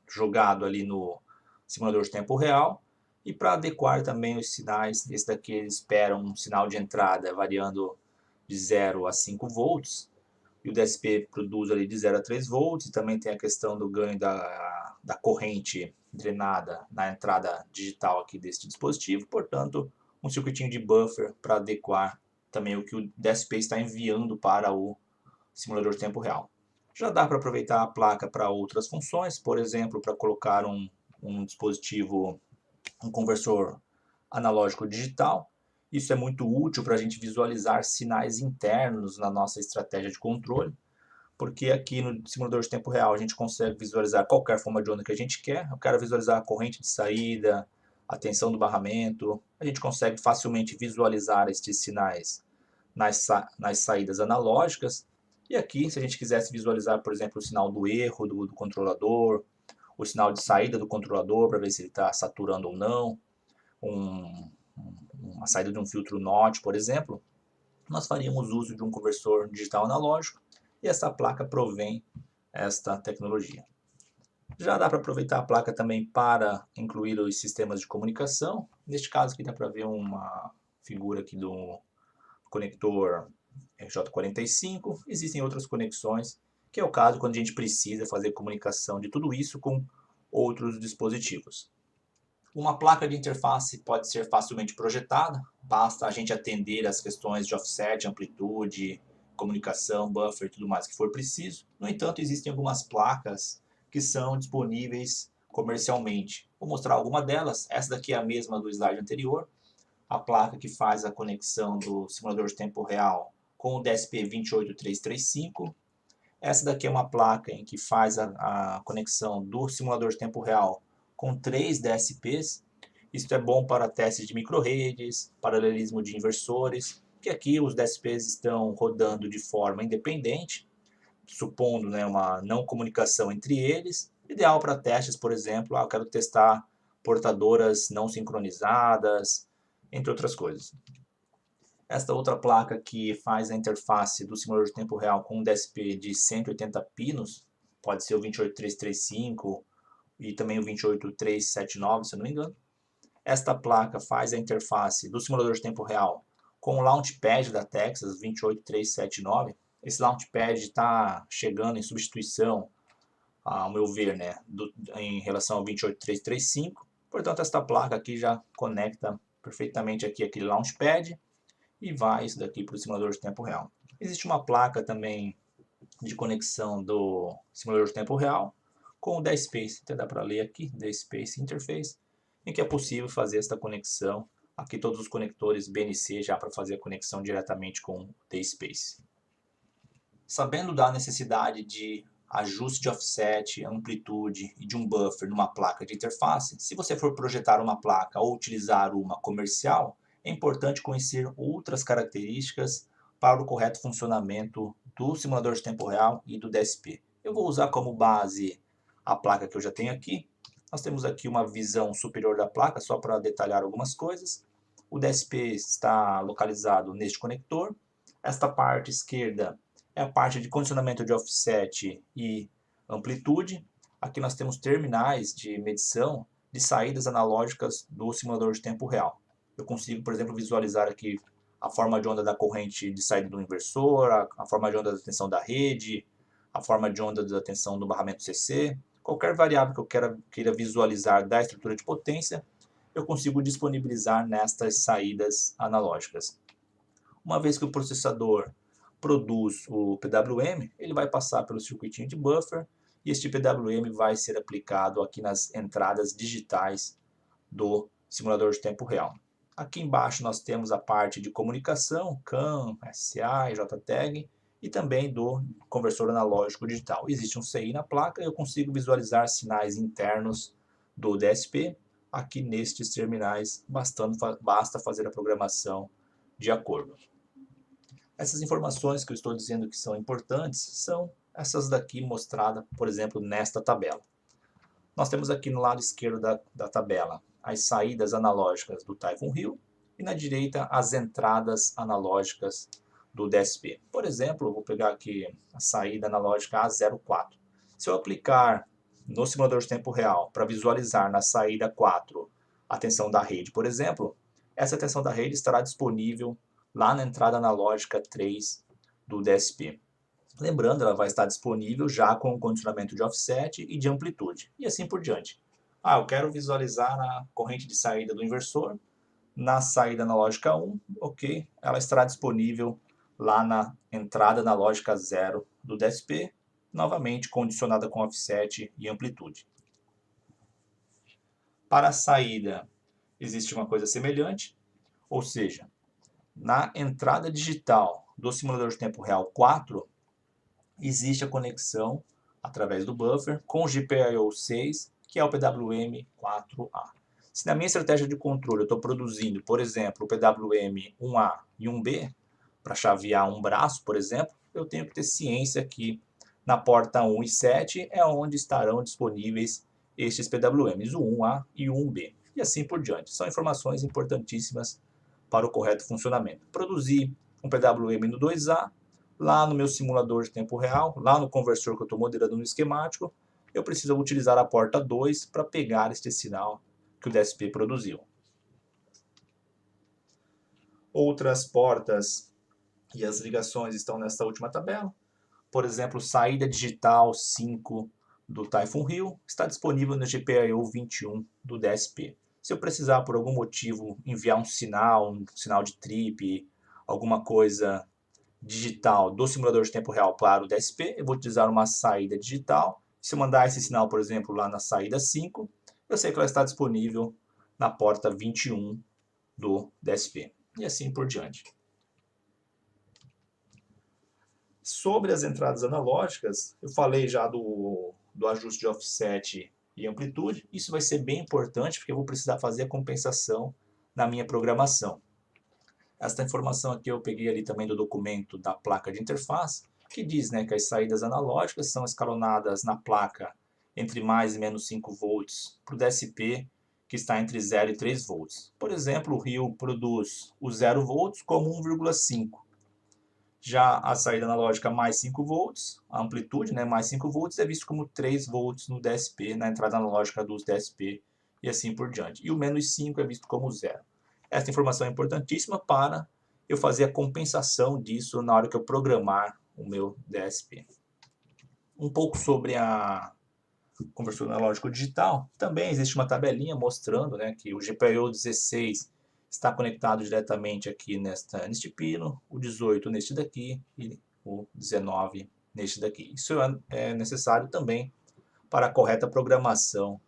jogado ali no simulador de tempo real, e para adequar também os sinais, esse daqui ele espera um sinal de entrada variando de 0 a 5 volts, e o DSP produz ali de 0 a 3 volts, e também tem a questão do ganho da corrente drenada na entrada digital aqui deste dispositivo, portanto, um circuitinho de buffer para adequar também o que o DSP está enviando para o simulador de tempo real. Já dá para aproveitar a placa para outras funções, por exemplo, para colocar um dispositivo, um conversor analógico digital. Isso é muito útil para a gente visualizar sinais internos na nossa estratégia de controle, porque aqui no simulador de tempo real a gente consegue visualizar qualquer forma de onda que a gente quer. Eu quero visualizar a corrente de saída, a tensão do barramento. A gente consegue facilmente visualizar estes sinais nas saídas analógicas. E aqui, se a gente quisesse visualizar, por exemplo, o sinal do erro do controlador, o sinal de saída do controlador para ver se ele está saturando ou não, uma saída de um filtro NOT, por exemplo, nós faríamos uso de um conversor digital analógico, e essa placa provém esta tecnologia. Já dá para aproveitar a placa também para incluir os sistemas de comunicação. Neste caso aqui dá para ver uma figura aqui do conector RJ45. Existem outras conexões, que é o caso quando a gente precisa fazer comunicação de tudo isso com outros dispositivos. Uma placa de interface pode ser facilmente projetada, basta a gente atender às questões de offset, amplitude, comunicação, buffer e tudo mais que for preciso. No entanto, existem algumas placas que são disponíveis comercialmente. Vou mostrar alguma delas. Essa daqui é a mesma do slide anterior, a placa que faz a conexão do simulador de tempo real com o DSP 28335. Essa daqui é uma placa em que faz a conexão do simulador de tempo real com 3 DSPs. Isso é bom para testes de microredes, paralelismo de inversores, que aqui os DSPs estão rodando de forma independente, supondo, né, uma não comunicação entre eles. Ideal para testes, por exemplo, eu quero testar portadoras não sincronizadas, entre outras coisas. Esta outra placa que faz a interface do simulador de tempo real com um DSP de 180 pinos, pode ser o 28335 e também o 28379, se eu não me engano. Esta placa faz a interface do simulador de tempo real com o Launchpad da Texas 28379. Esse Launchpad está chegando em substituição, ao meu ver, né, em relação ao 28335. Portanto, esta placa aqui já conecta perfeitamente aqui aquele Launchpad e vai isso daqui para o simulador de tempo real. Existe uma placa também de conexão do simulador de tempo real com o DSpace, até dá para ler aqui, DSpace Interface, em que é possível fazer esta conexão. Aqui todos os conectores BNC já para fazer a conexão diretamente com o DSpace. Sabendo da necessidade de ajuste de offset, amplitude e de um buffer numa placa de interface, se você for projetar uma placa ou utilizar uma comercial, é importante conhecer outras características para o correto funcionamento do simulador de tempo real e do DSP. Eu vou usar como base a placa que eu já tenho aqui. Nós temos aqui uma visão superior da placa, só para detalhar algumas coisas. O DSP está localizado neste conector. Esta parte esquerda é a parte de condicionamento de offset e amplitude. Aqui nós temos terminais de medição de saídas analógicas do simulador de tempo real. Eu consigo, por exemplo, visualizar aqui a forma de onda da corrente de saída do inversor, a forma de onda da tensão da rede, a forma de onda da tensão do barramento CC. Qualquer variável que eu queira visualizar da estrutura de potência, eu consigo disponibilizar nestas saídas analógicas. Uma vez que o processador produz o PWM, ele vai passar pelo circuitinho de buffer e este PWM vai ser aplicado aqui nas entradas digitais do simulador de tempo real. Aqui embaixo nós temos a parte de comunicação, CAN, SA e JTAG, e também do conversor analógico digital. Existe um CI na placa e eu consigo visualizar sinais internos do DSP. Aqui nestes terminais, basta fazer a programação de acordo. Essas informações que eu estou dizendo que são importantes são essas daqui mostradas, por exemplo, nesta tabela. Nós temos aqui no lado esquerdo da tabela as saídas analógicas do Typhoon Hill e na direita as entradas analógicas do DSP. Por exemplo, eu vou pegar aqui a saída analógica A04. Se eu aplicar no simulador de tempo real para visualizar na saída 4 a tensão da rede, por exemplo, essa tensão da rede estará disponível lá na entrada analógica 3 do DSP. Lembrando, ela vai estar disponível já com o condicionamento de offset e de amplitude, e assim por diante. Eu quero visualizar a corrente de saída do inversor na saída analógica 1, ok, ela estará disponível lá na entrada analógica 0 do DSP, novamente condicionada com offset e amplitude. Para a saída, existe uma coisa semelhante, ou seja, na entrada digital do simulador de tempo real 4, existe a conexão através do buffer com o GPIO 6, que é o PWM4A. Se na minha estratégia de controle eu estou produzindo, por exemplo, o PWM 1A e 1B, para chavear um braço, por exemplo, eu tenho que ter ciência que na porta 1 e 7 é onde estarão disponíveis estes PWMs, o 1A e o 1B, e assim por diante. São informações importantíssimas para o correto funcionamento. Produzir um PWM no 2A, lá no meu simulador de tempo real, lá no conversor que eu estou modelando no esquemático, eu preciso utilizar a porta 2 para pegar este sinal que o DSP produziu. Outras portas e as ligações estão nesta última tabela. Por exemplo, saída digital 5 do Typhoon Hill está disponível no GPIO 21 do DSP. Se eu precisar, por algum motivo, enviar um sinal de trip, alguma coisa digital do simulador de tempo real para o DSP, eu vou utilizar uma saída digital. Se eu mandar esse sinal, por exemplo, lá na saída 5, eu sei que ela está disponível na porta 21 do DSP. E assim por diante. Sobre as entradas analógicas, eu falei já do ajuste de offset e amplitude. Isso vai ser bem importante porque eu vou precisar fazer a compensação na minha programação. Esta informação aqui eu peguei ali também do documento da placa de interface, que diz, que as saídas analógicas são escalonadas na placa entre mais e menos 5 volts para o DSP, que está entre 0 e 3 volts. Por exemplo, o Rio produz o 0 volts como 1,5. Já a saída analógica mais 5 volts, a amplitude mais 5 volts é visto como 3 volts no DSP, na entrada analógica dos DSP, e assim por diante. E o menos 5 é visto como 0. Essa informação é importantíssima para eu fazer a compensação disso na hora que eu programar o meu DSP. Um pouco sobre a conversor analógico digital, também existe uma tabelinha mostrando que o GPIO 16 está conectado diretamente aqui neste pino, o 18 neste daqui e o 19 neste daqui. Isso é necessário também para a correta programação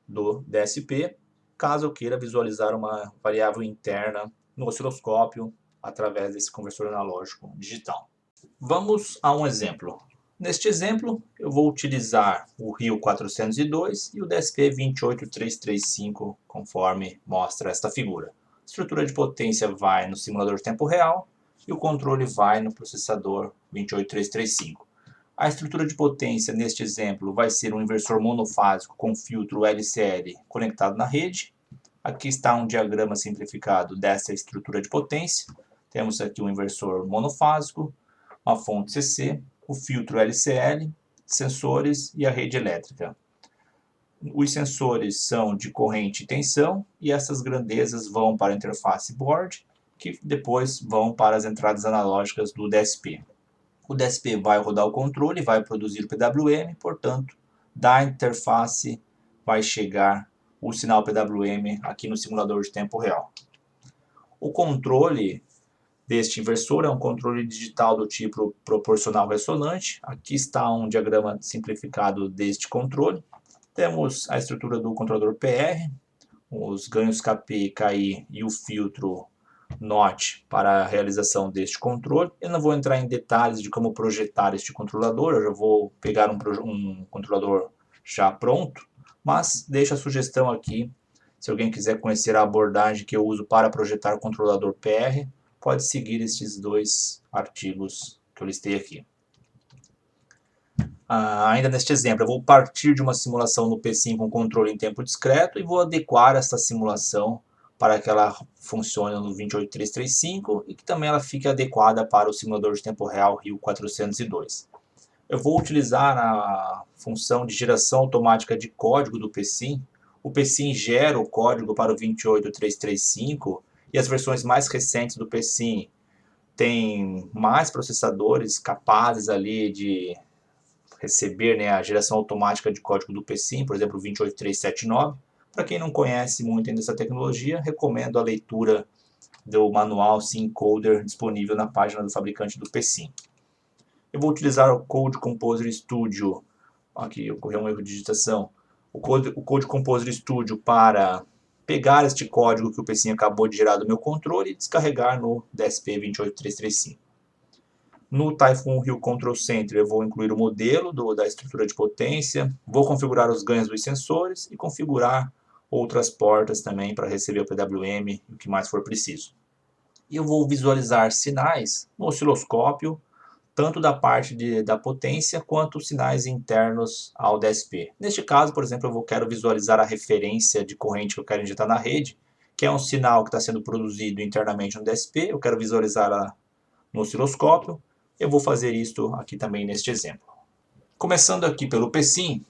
do DSP, caso eu queira visualizar uma variável interna no osciloscópio através desse conversor analógico digital. Vamos a um exemplo. Neste exemplo, eu vou utilizar o Rio 402 e o DSP 28335, conforme mostra esta figura. A estrutura de potência vai no simulador de tempo real e o controle vai no processador 28335. A estrutura de potência neste exemplo vai ser um inversor monofásico com filtro LCL conectado na rede. Aqui está um diagrama simplificado dessa estrutura de potência. Temos aqui um inversor monofásico, uma fonte CC, o filtro LCL, sensores e a rede elétrica. Os sensores são de corrente e tensão e essas grandezas vão para a interface board, que depois vão para as entradas analógicas do DSP. O DSP vai rodar o controle, vai produzir o PWM, portanto, da interface vai chegar o sinal PWM aqui no simulador de tempo real. O controle deste inversor é um controle digital do tipo proporcional ressonante. Aqui está um diagrama simplificado deste controle. Temos a estrutura do controlador PR, os ganhos KP, KI e o filtro NOT para a realização deste controle. Eu não vou entrar em detalhes de como projetar este controlador, eu já vou pegar um controlador já pronto, mas deixo a sugestão aqui, se alguém quiser conhecer a abordagem que eu uso para projetar o controlador PR, pode seguir estes dois artigos que eu listei aqui. Ainda neste exemplo, eu vou partir de uma simulação no P5 com controle em tempo discreto e vou adequar essa simulação para que ela funcione no 28335 e que também ela fique adequada para o simulador de tempo real Rio 402. Eu vou utilizar a função de geração automática de código do P-Sim. O P-Sim gera o código para o 28335 e as versões mais recentes do P-Sim têm mais processadores capazes ali de receber, né, a geração automática de código do P-Sim, por exemplo, o 28379. Para quem não conhece muito ainda essa tecnologia, recomendo a leitura do manual SimCoder disponível na página do fabricante do P-Sim. Eu vou utilizar o Code Composer Studio, aqui ocorreu um erro de digitação, o Code Composer Studio para pegar este código que o P-Sim acabou de gerar do meu controle e descarregar no DSP28335. No Typhoon Hill Control Center eu vou incluir o modelo da estrutura de potência, vou configurar os ganhos dos sensores e configurar outras portas também para receber o PWM e o que mais for preciso. E eu vou visualizar sinais no osciloscópio, tanto da parte da potência quanto sinais internos ao DSP. Neste caso, por exemplo, eu quero visualizar a referência de corrente que eu quero injetar na rede, que é um sinal que está sendo produzido internamente no DSP, eu quero visualizar no osciloscópio. Eu vou fazer isso aqui também neste exemplo. Começando aqui pelo P-Sim,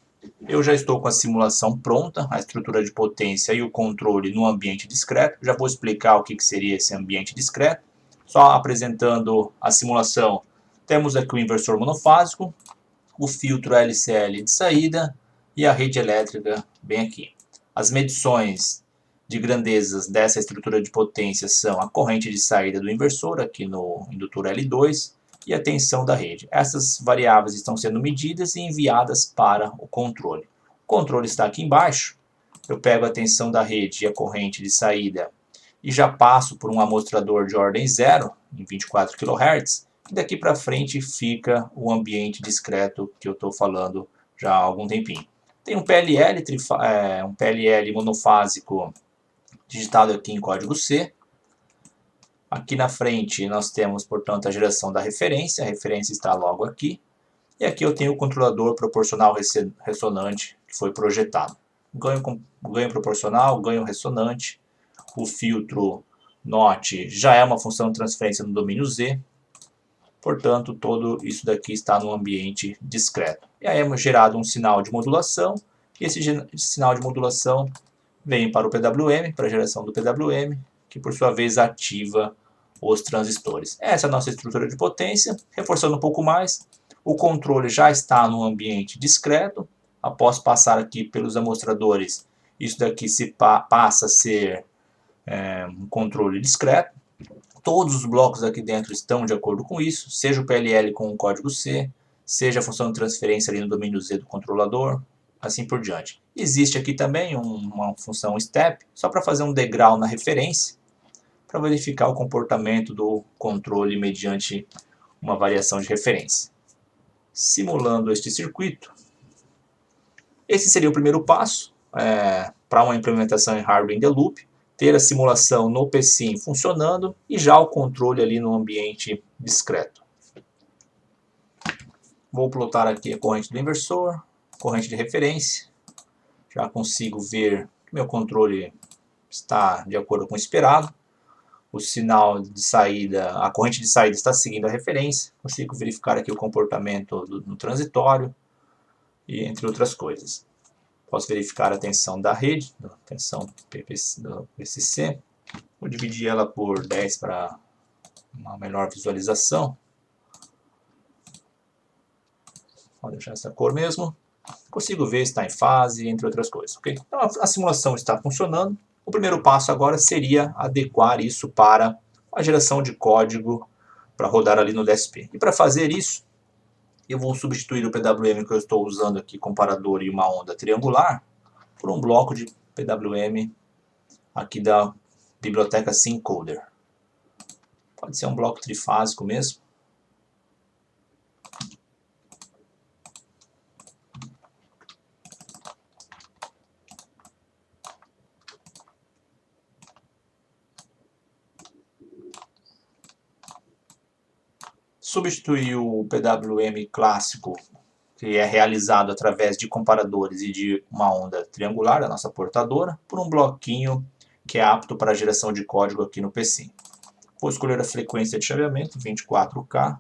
eu já estou com a simulação pronta, a estrutura de potência e o controle no ambiente discreto. Já vou explicar o que seria esse ambiente discreto. Só apresentando a simulação, temos aqui o inversor monofásico, o filtro LCL de saída e a rede elétrica bem aqui. As medições de grandezas dessa estrutura de potência são a corrente de saída do inversor, aqui no indutor L2, e a tensão da rede. Essas variáveis estão sendo medidas e enviadas para o controle. O controle está aqui embaixo. Eu pego a tensão da rede e a corrente de saída e já passo por um amostrador de ordem 0, em 24 kHz, e daqui para frente fica o ambiente discreto que eu estou falando já há algum tempinho. Tem um PLL monofásico digitado aqui em código C. Aqui na frente nós temos, portanto, a geração da referência. A referência está logo aqui. E aqui eu tenho o controlador proporcional ressonante que foi projetado. Ganho proporcional, ganho ressonante. O filtro NOT já é uma função de transferência no domínio Z. Portanto, tudo isso daqui está no ambiente discreto. E aí é gerado um sinal de modulação. E esse sinal de modulação vem para o PWM, para a geração do PWM, que por sua vez ativa os transistores. Essa é a nossa estrutura de potência. Reforçando um pouco mais, o controle já está no ambiente discreto. Após passar aqui pelos amostradores, isso daqui passa a ser um controle discreto. Todos os blocos aqui dentro estão de acordo com isso, seja o PLL com o código C, seja a função de transferência ali no domínio Z do controlador, assim por diante. Existe aqui também uma função step, só para fazer um degrau na referência, para verificar o comportamento do controle mediante uma variação de referência. Simulando este circuito, esse seria o primeiro passo para uma implementação em hardware in the loop, ter a simulação no P-Sim funcionando e já o controle ali no ambiente discreto. Vou plotar aqui a corrente do inversor, corrente de referência, já consigo ver que meu controle está de acordo com o esperado. O sinal de saída, a corrente de saída está seguindo a referência. Consigo verificar aqui o comportamento no transitório e entre outras coisas. Posso verificar a tensão da rede, a tensão do PCC. Vou dividir ela por 10 para uma melhor visualização. Vou deixar essa cor mesmo. Consigo ver se está em fase, entre outras coisas. Okay? Então a simulação está funcionando. O primeiro passo agora seria adequar isso para a geração de código para rodar ali no DSP. E para fazer isso, eu vou substituir o PWM que eu estou usando aqui, comparador e uma onda triangular, por um bloco de PWM aqui da biblioteca SimCoder. Pode ser um bloco trifásico mesmo. Substituir o PWM clássico, que é realizado através de comparadores e de uma onda triangular, a nossa portadora, por um bloquinho que é apto para a geração de código aqui no PC. Vou escolher a frequência de chaveamento, 24K.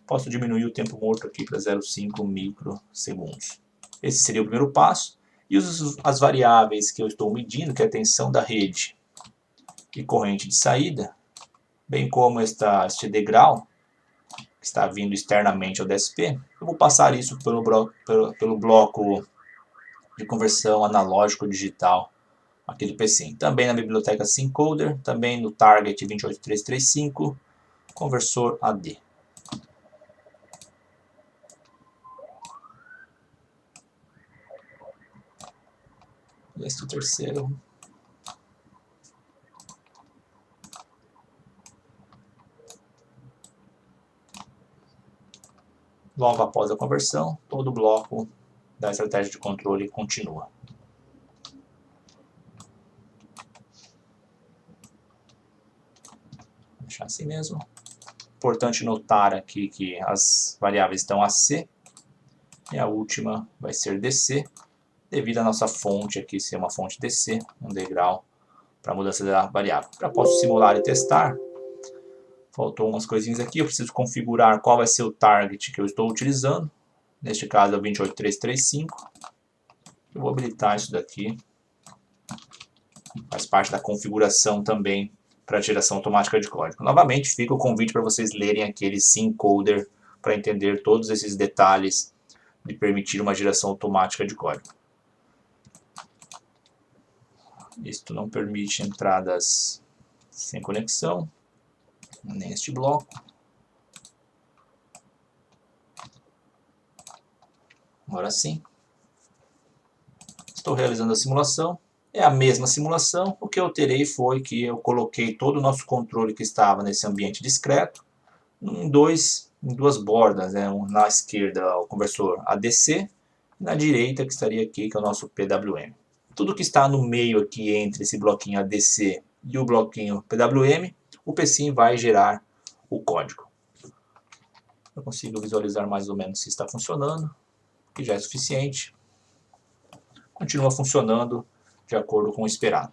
Posso diminuir o tempo morto aqui para 0,5 microsegundos. Esse seria o primeiro passo. E as variáveis que eu estou medindo, que é a tensão da rede e corrente de saída, bem como este degrau, que está vindo externamente ao DSP, eu vou passar isso pelo bloco de conversão analógico-digital aqui do PC. Também na biblioteca SimCoder, também no Target 28335, conversor AD. Este terceiro. Logo após a conversão, todo o bloco da estratégia de controle continua. Vou deixar assim mesmo. Importante notar aqui que as variáveis estão AC e a última vai ser DC, devido à nossa fonte aqui ser uma fonte DC, um degrau para mudança da variável. Já posso simular e testar. Faltou umas coisinhas aqui, eu preciso configurar qual vai ser o target que eu estou utilizando. Neste caso é o 28335. Eu vou habilitar isso daqui. Faz parte da configuração também para geração automática de código. Novamente, fica o convite para vocês lerem aquele SimCoder para entender todos esses detalhes de permitir uma geração automática de código. Isto não permite entradas sem conexão, nem este bloco. Agora sim. Estou realizando a simulação. É a mesma simulação. O que eu alterei foi que eu coloquei todo o nosso controle que estava nesse ambiente discreto em duas bordas, né? Na esquerda o conversor ADC e na direita que estaria aqui, que é o nosso PWM. Tudo que está no meio aqui entre esse bloquinho ADC e o bloquinho PWM, o PSIM vai gerar o código. Eu consigo visualizar mais ou menos se está funcionando, que já é suficiente. Continua funcionando de acordo com o esperado.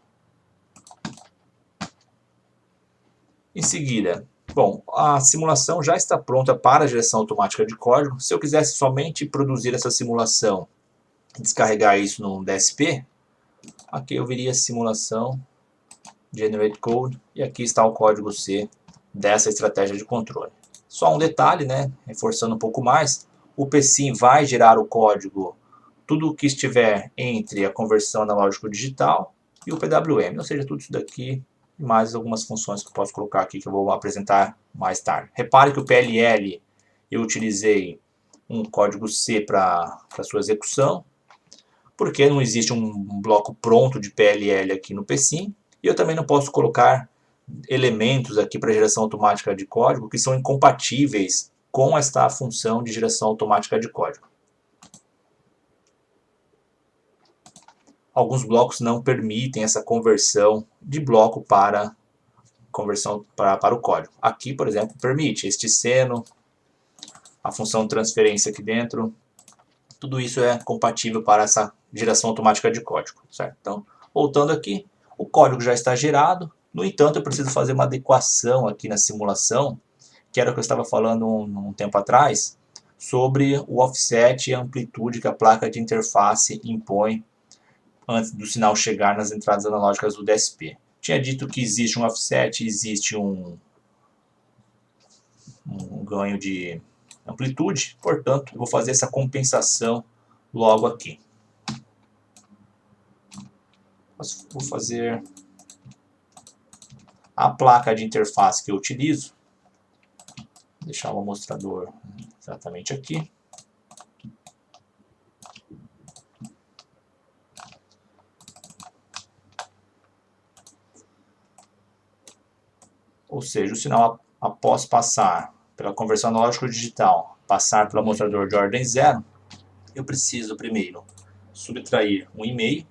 Em seguida, bom, a simulação já está pronta para a geração automática de código. Se eu quisesse somente produzir essa simulação e descarregar isso no DSP, aqui eu viria a simulação, Generate Code, e aqui está o código C dessa estratégia de controle. Só um detalhe, né, reforçando um pouco mais, o PSIM vai gerar o código, tudo o que estiver entre a conversão analógico-digital e o PWM, ou seja, tudo isso daqui e mais algumas funções que eu posso colocar aqui que eu vou apresentar mais tarde. Repare que o PLL eu utilizei um código C para sua execução, porque não existe um bloco pronto de PLL aqui no PSIM, e eu também não posso colocar elementos aqui para geração automática de código que são incompatíveis com esta função de geração automática de código. Alguns blocos não permitem essa conversão de bloco para conversão para o código. Aqui, por exemplo, permite este seno, a função de transferência aqui dentro, tudo isso é compatível para essa geração automática de código, certo? Então, voltando aqui, o código já está gerado, no entanto, eu preciso fazer uma adequação aqui na simulação, que era o que eu estava falando um tempo atrás, sobre o offset e a amplitude que a placa de interface impõe antes do sinal chegar nas entradas analógicas do DSP. Tinha dito que existe um offset, existe um ganho de amplitude, portanto, eu vou fazer essa compensação logo aqui. Vou fazer a placa de interface que eu utilizo. Vou deixar o mostrador exatamente aqui. Ou seja, o sinal após passar pela conversão analógico-digital, passar pelo mostrador de ordem 0, eu preciso primeiro subtrair um e-mail,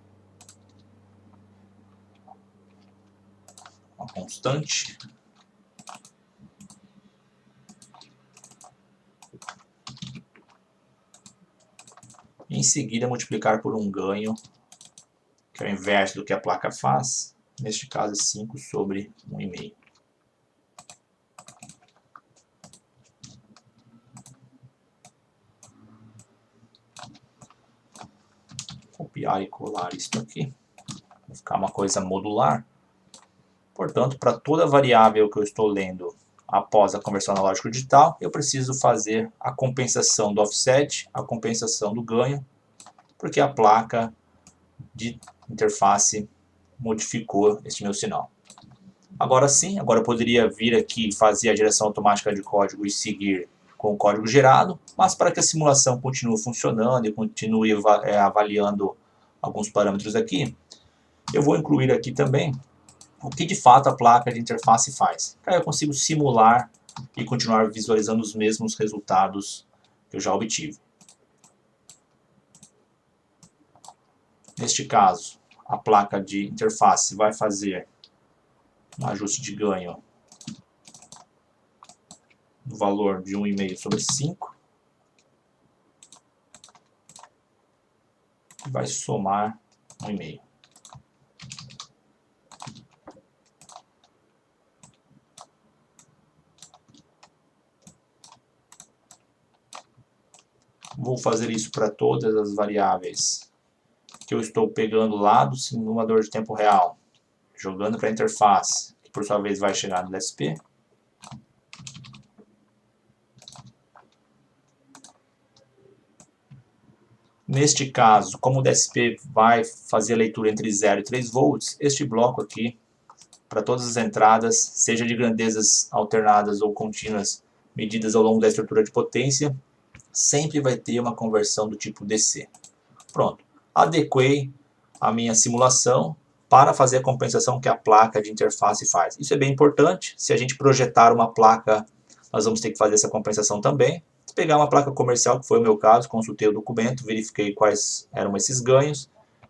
uma constante, e em seguida multiplicar por um ganho, que é o inverso do que a placa faz, neste caso 5 sobre 1,5. Copiar e colar isso aqui, vai ficar uma coisa modular. Portanto, para toda variável que eu estou lendo após a conversão analógico-digital, eu preciso fazer a compensação do offset, a compensação do ganho, porque a placa de interface modificou este meu sinal. Agora sim, agora eu poderia vir aqui fazer a geração automática de código e seguir com o código gerado, mas para que a simulação continue funcionando e continue avaliando alguns parâmetros aqui, eu vou incluir aqui também o que de fato a placa de interface faz. Aí eu consigo simular e continuar visualizando os mesmos resultados que eu já obtive. Neste caso, a placa de interface vai fazer um ajuste de ganho no valor de 1,5 sobre 5. E vai somar 1,5. Vou fazer isso para todas as variáveis que eu estou pegando lá do simulador de tempo real, jogando para a interface, que por sua vez vai chegar no DSP. Neste caso, como o DSP vai fazer a leitura entre 0 e 3 volts, este bloco aqui, para todas as entradas, seja de grandezas alternadas ou contínuas, medidas ao longo da estrutura de potência, sempre vai ter uma conversão do tipo DC. Pronto, adequei a minha simulação para fazer a compensação que a placa de interface faz. Isso é bem importante. Se a gente projetar uma placa, nós vamos ter que fazer essa compensação também. Se pegar uma placa comercial, que foi o meu caso, consultei o documento, verifiquei quais eram esses ganhos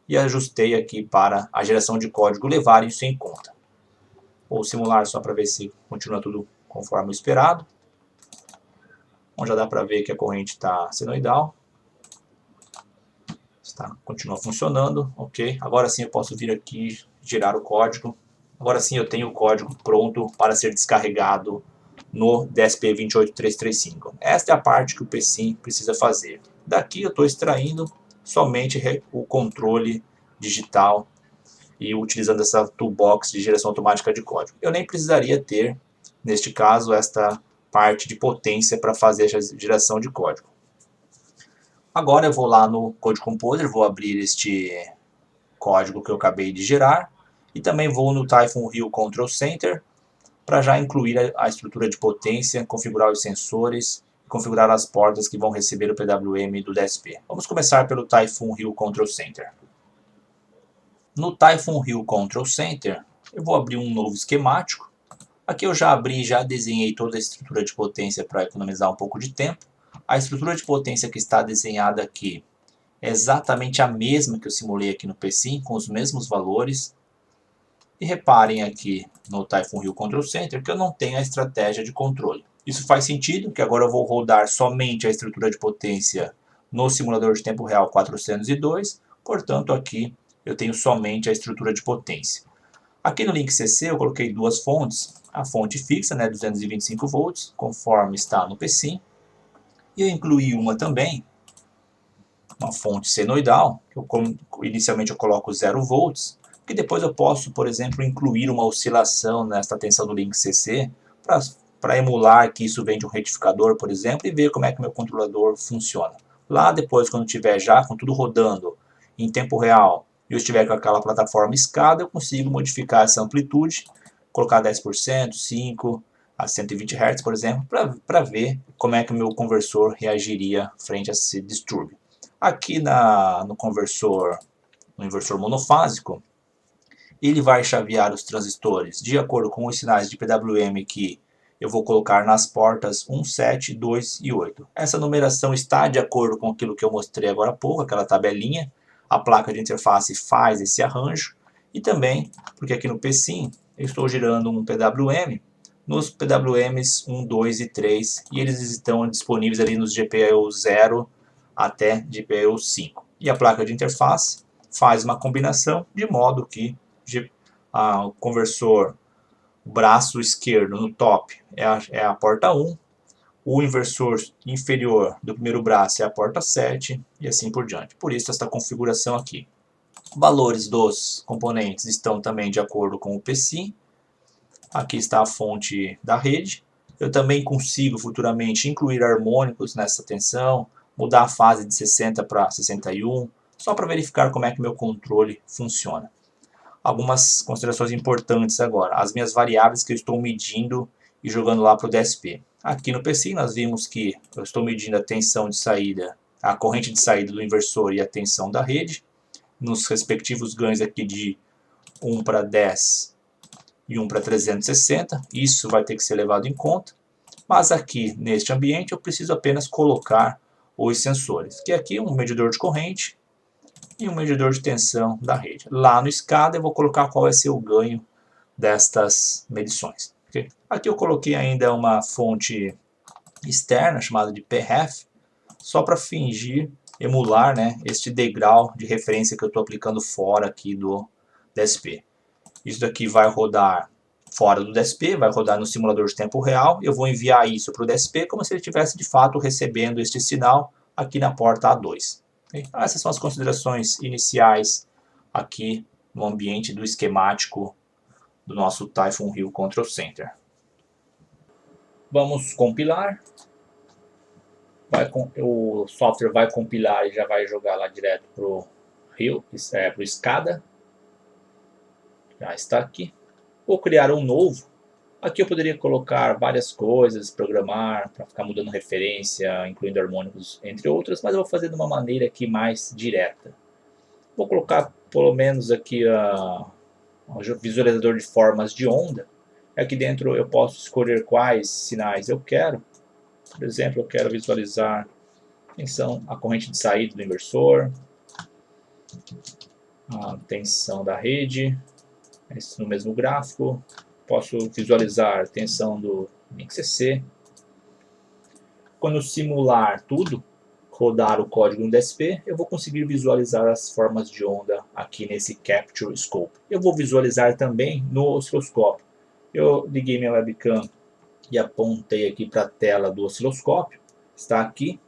e ajustei aqui para a geração de código levar isso em conta. Vou simular só para ver se continua tudo conforme o esperado. Bom, já dá para ver que a corrente está senoidal. Continua funcionando, ok. Agora sim eu posso vir aqui, girar o código. Agora sim eu tenho o código pronto para ser descarregado no DSP28335. Esta é a parte que o PSIM precisa fazer. Daqui eu estou extraindo somente o controle digital e utilizando essa toolbox de geração automática de código. Eu nem precisaria ter, neste caso, esta parte de potência para fazer a geração de código. Agora eu vou lá no Code Composer, vou abrir este código que eu acabei de gerar e também vou no Typhoon Hill Control Center para já incluir a estrutura de potência, configurar os sensores e configurar as portas que vão receber o PWM do DSP. Vamos começar pelo Typhoon Hill Control Center. No Typhoon Hill Control Center eu vou abrir um novo esquemático. Aqui eu já abri e já desenhei toda a estrutura de potência para economizar um pouco de tempo. A estrutura de potência que está desenhada aqui é exatamente a mesma que eu simulei aqui no PSIM, com os mesmos valores. E reparem aqui no Typhoon Hill Control Center que eu não tenho a estratégia de controle. Isso faz sentido, que agora eu vou rodar somente a estrutura de potência no simulador de tempo real 402, portanto aqui eu tenho somente a estrutura de potência. Aqui no link CC eu coloquei duas fontes, a fonte fixa, 225 volts, conforme está no PSIM, e eu incluí uma também, uma fonte senoidal, que inicialmente eu coloco 0 volts, que depois eu posso, por exemplo, incluir uma oscilação nesta tensão do link CC, para emular que isso vem de um retificador, por exemplo, e ver como é que meu controlador funciona. Lá depois, quando tiver já com tudo rodando em tempo real e eu estiver com aquela plataforma SCADA, eu consigo modificar essa amplitude, colocar 10%, 5% a 120 Hz, por exemplo, para ver como é que o meu conversor reagiria frente a esse distúrbio. Aqui no inversor monofásico, ele vai chavear os transistores de acordo com os sinais de PWM que eu vou colocar nas portas 1, 7, 2 e 8. Essa numeração está de acordo com aquilo que eu mostrei agora há pouco, aquela tabelinha. A placa de interface faz esse arranjo. E também, porque aqui no PSIM eu estou girando um PWM nos PWMs 1, 2 e 3 e eles estão disponíveis ali nos GPIO 0 até GPIO 5. E a placa de interface faz uma combinação de modo que o conversor, o braço esquerdo no top é a porta 1, o inversor inferior do primeiro braço é a porta 7 e assim por diante. Por isso esta configuração aqui. Valores dos componentes estão também de acordo com o PSIM. Aqui está a fonte da rede. Eu também consigo futuramente incluir harmônicos nessa tensão, mudar a fase de 60 para 61, só para verificar como é que meu controle funciona. Algumas considerações importantes agora. As minhas variáveis que eu estou medindo e jogando lá para o DSP. Aqui no PSIM nós vimos que eu estou medindo a tensão de saída, a corrente de saída do inversor e a tensão da rede. Nos respectivos ganhos aqui de 1 para 10 e 1 para 360. Isso vai ter que ser levado em conta. Mas aqui neste ambiente eu preciso apenas colocar os sensores. Que é aqui um medidor de corrente e um medidor de tensão da rede. Lá no SCADA eu vou colocar qual vai ser o ganho destas medições. Okay? Aqui eu coloquei ainda uma fonte externa chamada de PREF, só para fingir, emular, né, este degrau de referência que eu estou aplicando fora aqui do DSP. Isso daqui vai rodar fora do DSP, vai rodar no simulador de tempo real. Eu vou enviar isso para o DSP como se ele estivesse de fato recebendo este sinal aqui na porta A2. Então, essas são as considerações iniciais aqui no ambiente do esquemático do nosso Typhoon Hill Control Center. Vamos compilar. O software vai compilar e já vai jogar lá direto para o SCADA. Já está aqui. Vou criar um novo. Aqui eu poderia colocar várias coisas, programar, para ficar mudando referência, incluindo harmônicos, entre outras, mas eu vou fazer de uma maneira aqui mais direta. Vou colocar pelo menos aqui o visualizador de formas de onda. Aqui dentro eu posso escolher quais sinais eu quero. Por exemplo, eu quero visualizar a corrente de saída do inversor, a tensão da rede, no mesmo gráfico. Posso visualizar a tensão do MIC-CC. Quando eu simular tudo, rodar o código no DSP, eu vou conseguir visualizar as formas de onda aqui nesse Capture Scope. Eu vou visualizar também no osciloscópio. Eu liguei minha webcam e apontei aqui para a tela do osciloscópio. Está aqui.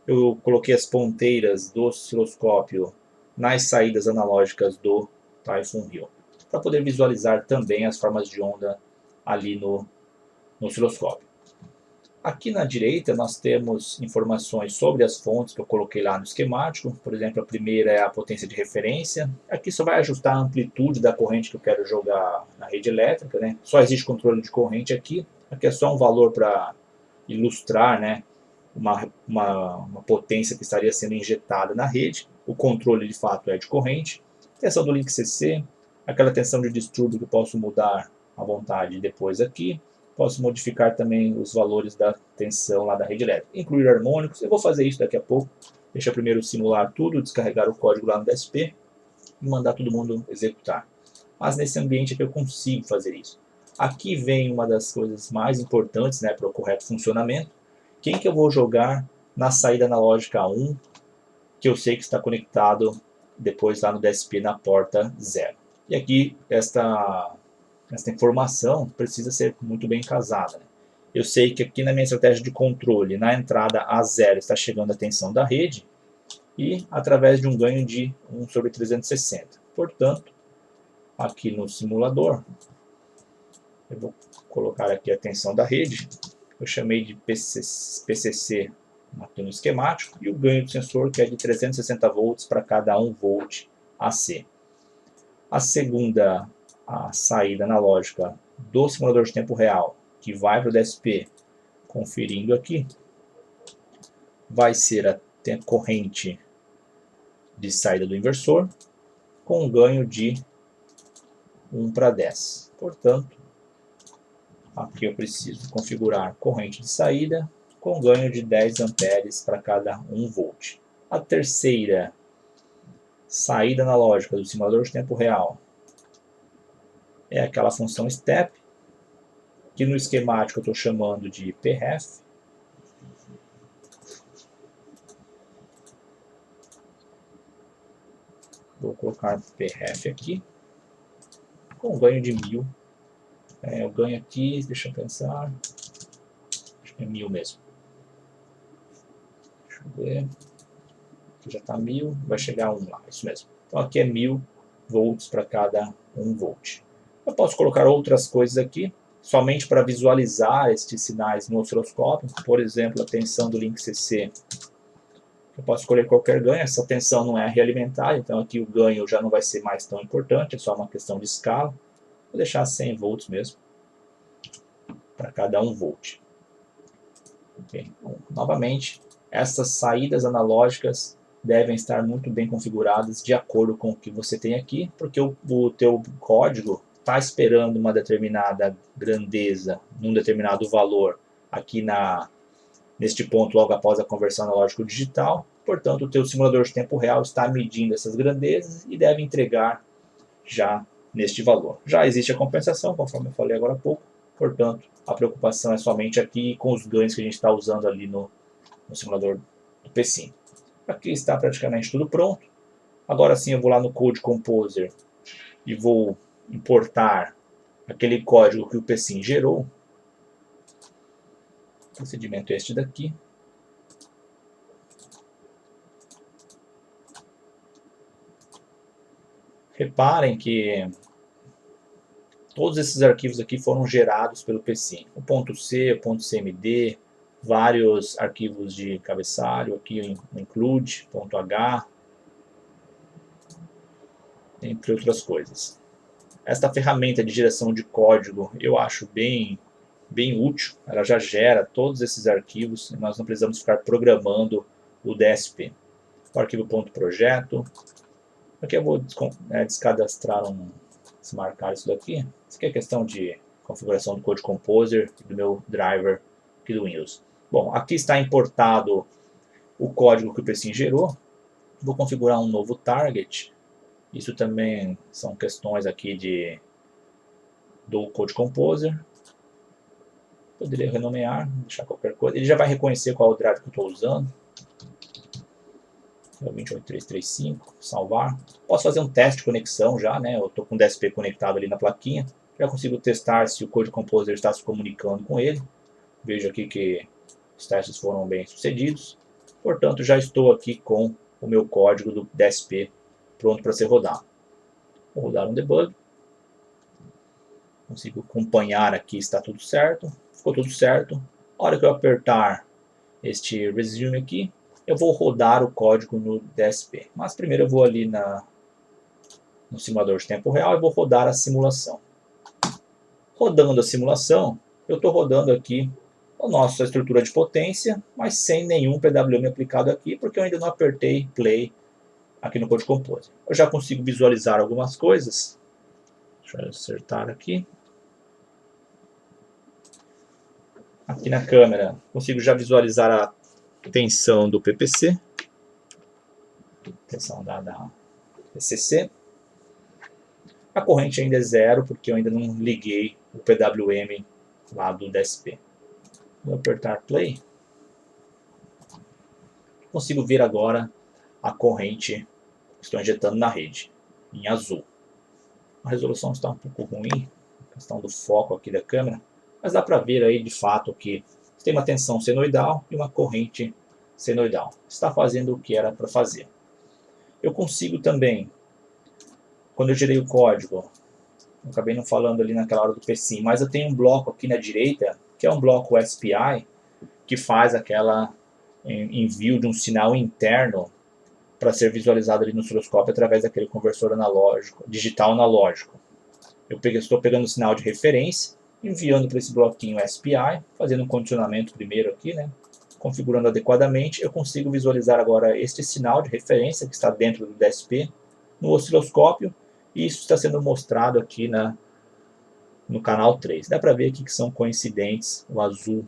Eu coloquei as ponteiras do osciloscópio nas saídas analógicas do Typhoon Hill, para poder visualizar também as formas de onda ali no osciloscópio. Aqui na direita nós temos informações sobre as fontes que eu coloquei lá no esquemático. Por exemplo, a primeira é a potência de referência. Aqui só vai ajustar a amplitude da corrente que eu quero jogar na rede elétrica, né? Só existe controle de corrente aqui. Aqui é só um valor para ilustrar, né, uma potência que estaria sendo injetada na rede. O controle de fato é de corrente. Tensão do link CC, aquela tensão de distúrbio que eu posso mudar à vontade depois aqui. Posso modificar também os valores da tensão lá da rede elétrica. Incluir harmônicos, eu vou fazer isso daqui a pouco. Deixa eu primeiro simular tudo, descarregar o código lá no DSP e mandar todo mundo executar. Mas nesse ambiente aqui eu consigo fazer isso. Aqui vem uma das coisas mais importantes, né, para o correto funcionamento. Quem que eu vou jogar na saída analógica 1, que eu sei que está conectado depois lá no DSP na porta 0. E aqui esta informação precisa ser muito bem casada. Eu sei que aqui na minha estratégia de controle, na entrada A0 está chegando a tensão da rede e através de um ganho de 1/360. Portanto, aqui no simulador, eu vou colocar aqui a tensão da rede. Eu chamei de PCC aqui no esquemático, e o ganho do sensor, que é de 360 volts para cada 1 volt AC. A segunda saída analógica do simulador de tempo real, que vai para o DSP, conferindo aqui, vai ser a corrente de saída do inversor, com um ganho de 1 para 10. Portanto, aqui eu preciso configurar corrente de saída com ganho de 10 amperes para cada 1 volt. A terceira saída analógica do simulador de tempo real é aquela função step, que no esquemático eu estou chamando de PREF. Vou colocar PREF aqui, com ganho de 1000. O ganho aqui, deixa eu pensar, acho que é 1000 mesmo. Deixa eu ver, aqui já está 1000, vai chegar a 1 lá, isso mesmo. Então aqui é 1000 volts para cada 1 volt. Eu posso colocar outras coisas aqui, somente para visualizar estes sinais no osciloscópio, por exemplo, a tensão do link CC. Eu posso escolher qualquer ganho, essa tensão não é realimentada, então aqui o ganho já não vai ser mais tão importante, é só uma questão de escala. Vou deixar 100 volts mesmo, para cada 1 volt. Okay. Bom, novamente, essas saídas analógicas devem estar muito bem configuradas de acordo com o que você tem aqui, porque o teu código está esperando uma determinada grandeza, num determinado valor, aqui neste ponto logo após a conversão analógico-digital. Portanto, o teu simulador de tempo real está medindo essas grandezas e deve entregar já neste valor. Já existe a compensação, conforme eu falei agora há pouco. Portanto, a preocupação é somente aqui com os ganhos que a gente está usando ali no simulador do PSIM. Aqui está praticamente tudo pronto. Agora sim eu vou lá no Code Composer e vou importar aquele código que o PSIM gerou. Procedimento este daqui. Reparem que todos esses arquivos aqui foram gerados pelo PSIM. O ponto .c, o ponto .cmd, vários arquivos de cabeçalho, aqui o include, ponto .h, entre outras coisas. Esta ferramenta de geração de código eu acho bem útil. Ela já gera todos esses arquivos e nós não precisamos ficar programando o DSP. O arquivo .projeto. Aqui eu vou descadastrar desmarcar isso daqui. Isso aqui é questão de configuração do Code Composer e do meu driver aqui do Windows. Bom, aqui está importado o código que o PSIM gerou. Vou configurar um novo target. Isso também são questões aqui do Code Composer. Poderia renomear, deixar qualquer coisa. Ele já vai reconhecer qual é o drive que eu estou usando. É o 28335, salvar. Posso fazer um teste de conexão já, né? Eu estou com o DSP conectado ali na plaquinha. Já consigo testar se o Code Composer está se comunicando com ele. Vejo aqui que os testes foram bem sucedidos. Portanto, já estou aqui com o meu código do DSP pronto para ser rodado. Vou rodar um debug. Consigo acompanhar aqui, está tudo certo. Ficou tudo certo. A hora que eu apertar este resume aqui, eu vou rodar o código no DSP. Mas primeiro eu vou ali no simulador de tempo real e vou rodar a simulação. Rodando a simulação, eu estou rodando aqui a nossa estrutura de potência, mas sem nenhum PWM aplicado aqui, porque eu ainda não apertei play aqui no Code Composer. Eu já consigo visualizar algumas coisas. Deixa eu acertar aqui. Aqui na câmera, consigo já visualizar a tensão do PPC. Tensão da PCC. A corrente ainda é zero, porque eu ainda não liguei o PWM lá do DSP. Vou apertar play. Consigo ver agora a corrente que estou injetando na rede, em azul. A resolução está um pouco ruim, a questão do foco aqui da câmera, mas dá para ver aí de fato que tem uma tensão senoidal e uma corrente senoidal. Está fazendo o que era para fazer. Eu consigo também, quando eu gerei o código, eu acabei não falando ali naquela hora do PSIM, mas eu tenho um bloco aqui na direita, que é um bloco SPI, que faz aquela envio de um sinal interno para ser visualizado ali no osciloscópio através daquele conversor analógico, digital analógico. Estou pegando o sinal de referência, enviando para esse bloquinho SPI, fazendo um condicionamento primeiro aqui, né? Configurando adequadamente, eu consigo visualizar agora este sinal de referência que está dentro do DSP no osciloscópio, e isso está sendo mostrado aqui no canal 3. Dá para ver aqui que são coincidentes o azul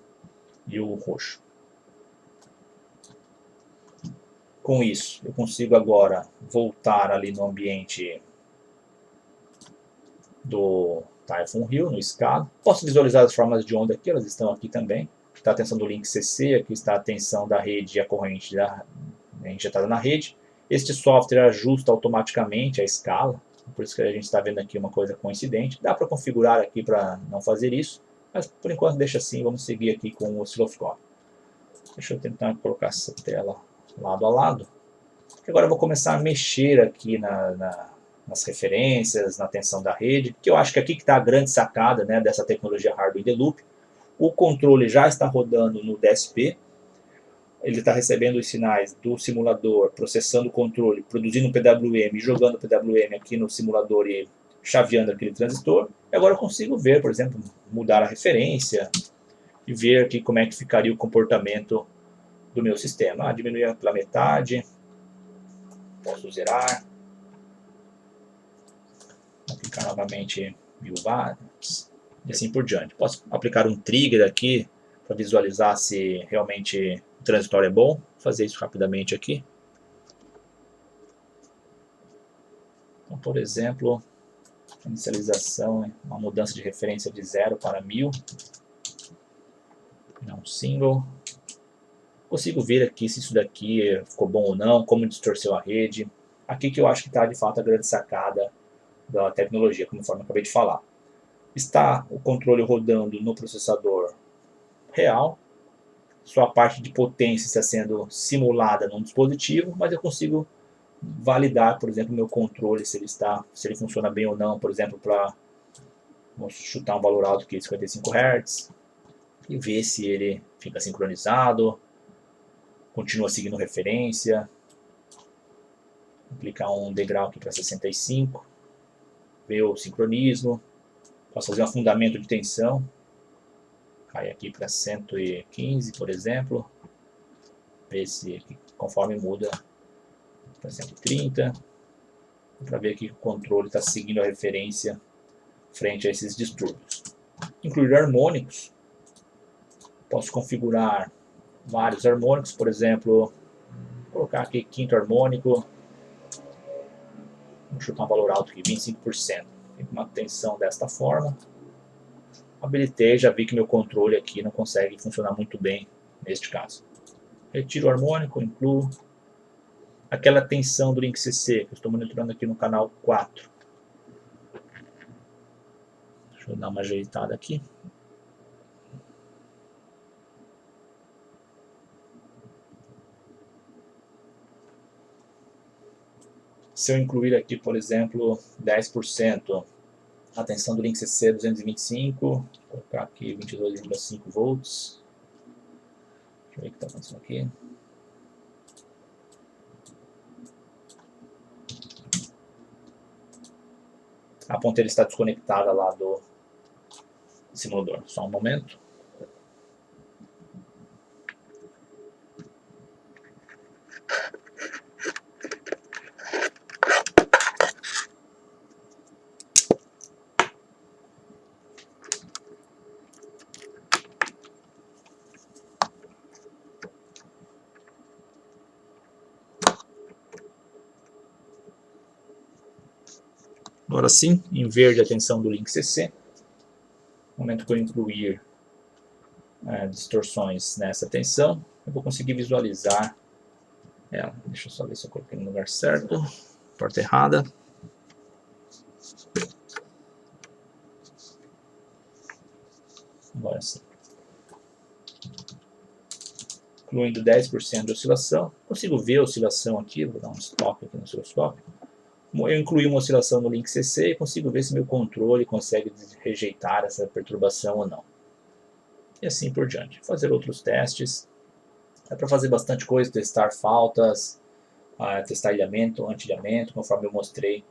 e o roxo. Com isso, eu consigo agora voltar ali no ambiente do Typhoon Hill, no SCADA. Posso visualizar as formas de onda aqui, elas estão aqui também. Está a tensão do link CC, aqui está a tensão da rede e a corrente injetada na rede. Este software ajusta automaticamente a escala, por isso que a gente está vendo aqui uma coisa coincidente. Dá para configurar aqui para não fazer isso, mas por enquanto deixa assim, vamos seguir aqui com o osciloscópio. Deixa eu tentar colocar essa tela lado a lado. Agora eu vou começar a mexer aqui nas referências, na tensão da rede, que eu acho que aqui que está a grande sacada, né, dessa tecnologia Hardware in the Loop. O controle já está rodando no DSP, ele está recebendo os sinais do simulador, processando o controle, produzindo um PWM e jogando o PWM aqui no simulador e chaveando aquele transistor. E agora eu consigo ver, por exemplo, mudar a referência e ver aqui como é que ficaria o comportamento do meu sistema. Diminuir pela metade, posso zerar, aplicar novamente 1000 watts e assim por diante. Posso aplicar um trigger aqui para visualizar se realmente o transitório é bom. Vou fazer isso rapidamente aqui. Então, por exemplo, inicialização, uma mudança de referência de 0 para 1000. Não single. Consigo ver aqui se isso daqui ficou bom ou não, como distorceu a rede. Aqui que eu acho que está de fato a grande sacada da tecnologia, conforme eu acabei de falar. Está o controle rodando no processador real, sua parte de potência está sendo simulada num dispositivo, mas eu consigo validar, por exemplo, o meu controle, se ele funciona bem ou não, por exemplo, para chutar um valor alto aqui de 55 Hz, e ver se ele fica sincronizado, continua seguindo referência, aplicar um degrau aqui para 65, ver o sincronismo, posso fazer um afundamento de tensão, cai aqui para 115, por exemplo, ver se conforme muda para 130, para ver aqui que o controle está seguindo a referência frente a esses distúrbios. Incluir harmônicos, posso configurar vários harmônicos, por exemplo, colocar aqui quinto harmônico, vou chutar um valor alto aqui, 25%. Tem uma tensão desta forma. Habilitei, já vi que meu controle aqui não consegue funcionar muito bem neste caso. Retiro o harmônico, incluo aquela tensão do link CC que eu estou monitorando aqui no canal 4. Deixa eu dar uma ajeitada aqui. Se eu incluir aqui, por exemplo, 10%, a tensão do link CC 225, vou colocar aqui 22,5 volts. Deixa eu ver o que está acontecendo aqui. A ponteira está desconectada lá do simulador. Só um momento. Agora sim, em verde a tensão do link CC. No momento que eu incluir distorções nessa tensão, eu vou conseguir visualizar ela. Deixa eu só ver se eu coloquei no lugar certo. Porta errada. Agora sim. Incluindo 10% de oscilação. Consigo ver a oscilação aqui, vou dar um stop aqui no osciloscópio. Eu incluí uma oscilação no link CC e consigo ver se meu controle consegue rejeitar essa perturbação ou não. E assim por diante. Fazer outros testes. É para fazer bastante coisa, testar faltas, testar ilhamento, anti-ilhamento, conforme eu mostrei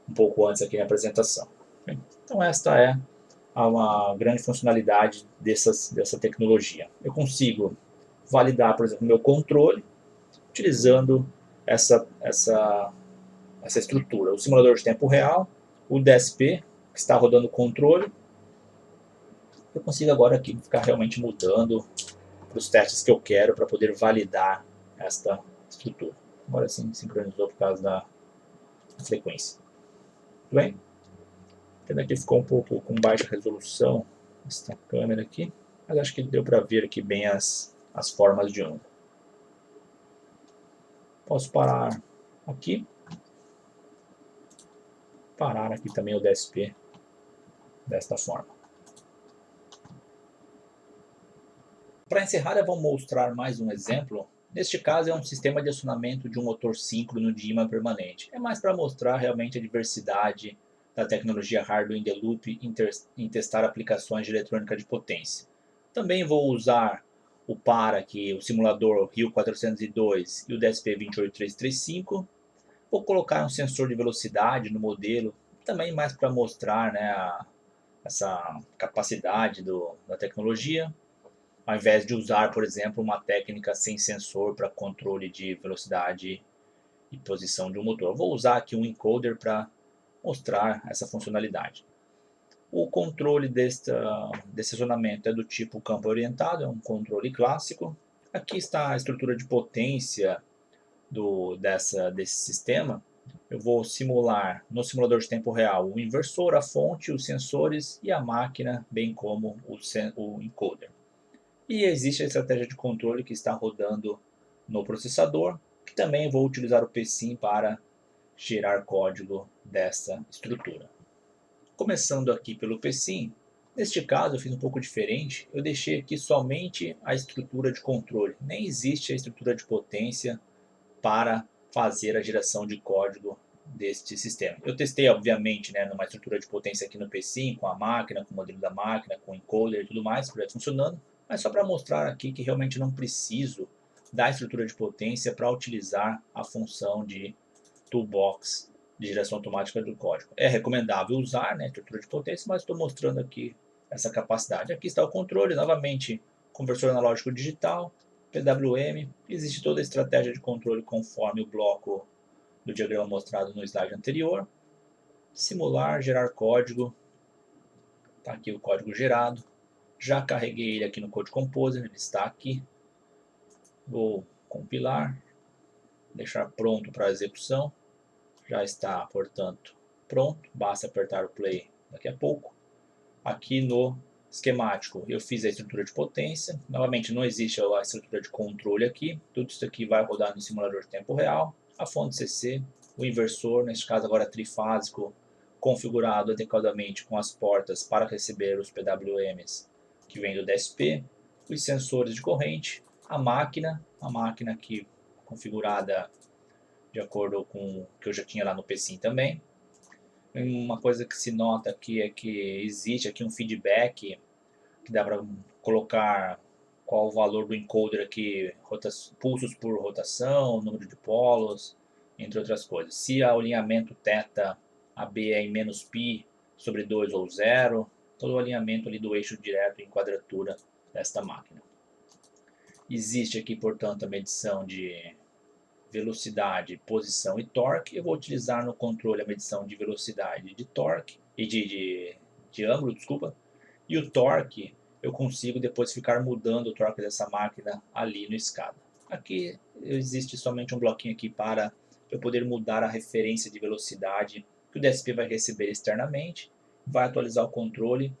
um pouco antes aqui na apresentação. Então esta é uma grande funcionalidade dessa tecnologia. Eu consigo validar, por exemplo, meu controle utilizando essa estrutura. O simulador de tempo real, o DSP, que está rodando o controle. Eu consigo agora aqui ficar realmente mudando para os testes que eu quero para poder validar esta estrutura. Agora sim, sincronizou por causa da frequência. Tudo bem? Pena que ficou um pouco com baixa resolução esta câmera aqui, mas acho que deu para ver aqui bem as formas de onda. Posso parar aqui. Parar aqui também o DSP desta forma. Para encerrar, eu vou mostrar mais um exemplo. Neste caso é um sistema de acionamento de um motor síncrono de ímã permanente. É mais para mostrar realmente a diversidade da tecnologia Hardware in the Loop em testar aplicações de eletrônica de potência. Também vou usar o PAR aqui, o simulador Rio 402 e o DSP 28335. Vou colocar um sensor de velocidade no modelo, também mais para mostrar, né, essa capacidade da tecnologia, ao invés de usar, por exemplo, uma técnica sem sensor para controle de velocidade e posição de um motor. Vou usar aqui um encoder para mostrar essa funcionalidade. O controle desse acionamento é do tipo campo orientado, é um controle clássico. Aqui está a estrutura de potência desse sistema. Eu vou simular no simulador de tempo real o inversor, a fonte, os sensores e a máquina, bem como o encoder. E existe a estratégia de controle que está rodando no processador, que também vou utilizar o PSIM para gerar código dessa estrutura. Começando aqui pelo PSIM, neste caso eu fiz um pouco diferente, eu deixei aqui somente a estrutura de controle, nem existe a estrutura de potência para fazer a geração de código deste sistema. Eu testei, obviamente, né, numa estrutura de potência aqui no PSIM, com a máquina, com o modelo da máquina, com o encoder e tudo mais, projeto funcionando, mas só para mostrar aqui que realmente não preciso da estrutura de potência para utilizar a função de toolbox de geração automática do código. É recomendável usar, né, estrutura de potência, mas estou mostrando aqui essa capacidade. Aqui está o controle, novamente, conversor analógico digital, PWM, existe toda a estratégia de controle conforme o bloco do diagrama mostrado no slide anterior. Simular, gerar código, está aqui o código gerado. Já carreguei ele aqui no Code Composer, ele está aqui. Vou compilar, deixar pronto para a execução. Já está, portanto, pronto. Basta apertar o play daqui a pouco. Aqui no esquemático eu fiz a estrutura de potência. Novamente não existe a estrutura de controle aqui. Tudo isso aqui vai rodar no simulador de tempo real. A fonte CC, o inversor, neste caso agora trifásico, configurado adequadamente com as portas para receber os PWMs que vem do DSP, os sensores de corrente, a máquina aqui configurada de acordo com o que eu já tinha lá no PSIM também. Uma coisa que se nota aqui é que existe aqui um feedback que dá para colocar qual o valor do encoder aqui, pulsos por rotação, número de polos, entre outras coisas. Se o alinhamento θ AB é em menos π sobre 2 ou 0, todo o alinhamento ali do eixo direto em quadratura desta máquina. Existe aqui, portanto, a medição de velocidade, posição e torque. Eu vou utilizar no controle a medição de velocidade, de torque e de ângulo, desculpa. E o torque eu consigo depois ficar mudando o torque dessa máquina ali no SCADA. Aqui existe somente um bloquinho aqui para eu poder mudar a referência de velocidade que o DSP vai receber externamente, vai atualizar o controle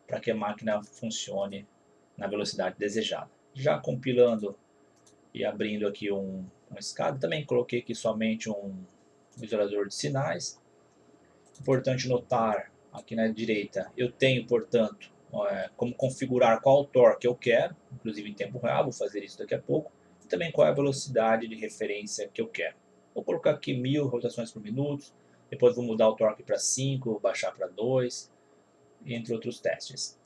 para que a máquina funcione na velocidade desejada. Já compilando e abrindo aqui um SCADA, também coloquei aqui somente um visualizador de sinais. Importante notar aqui na direita, eu tenho, portanto, como configurar qual torque eu quero, inclusive em tempo real, vou fazer isso daqui a pouco, e também qual é a velocidade de referência que eu quero. Vou colocar aqui 1000 rotações por minuto, depois vou mudar o torque para 5, baixar para 2, entre outros testes.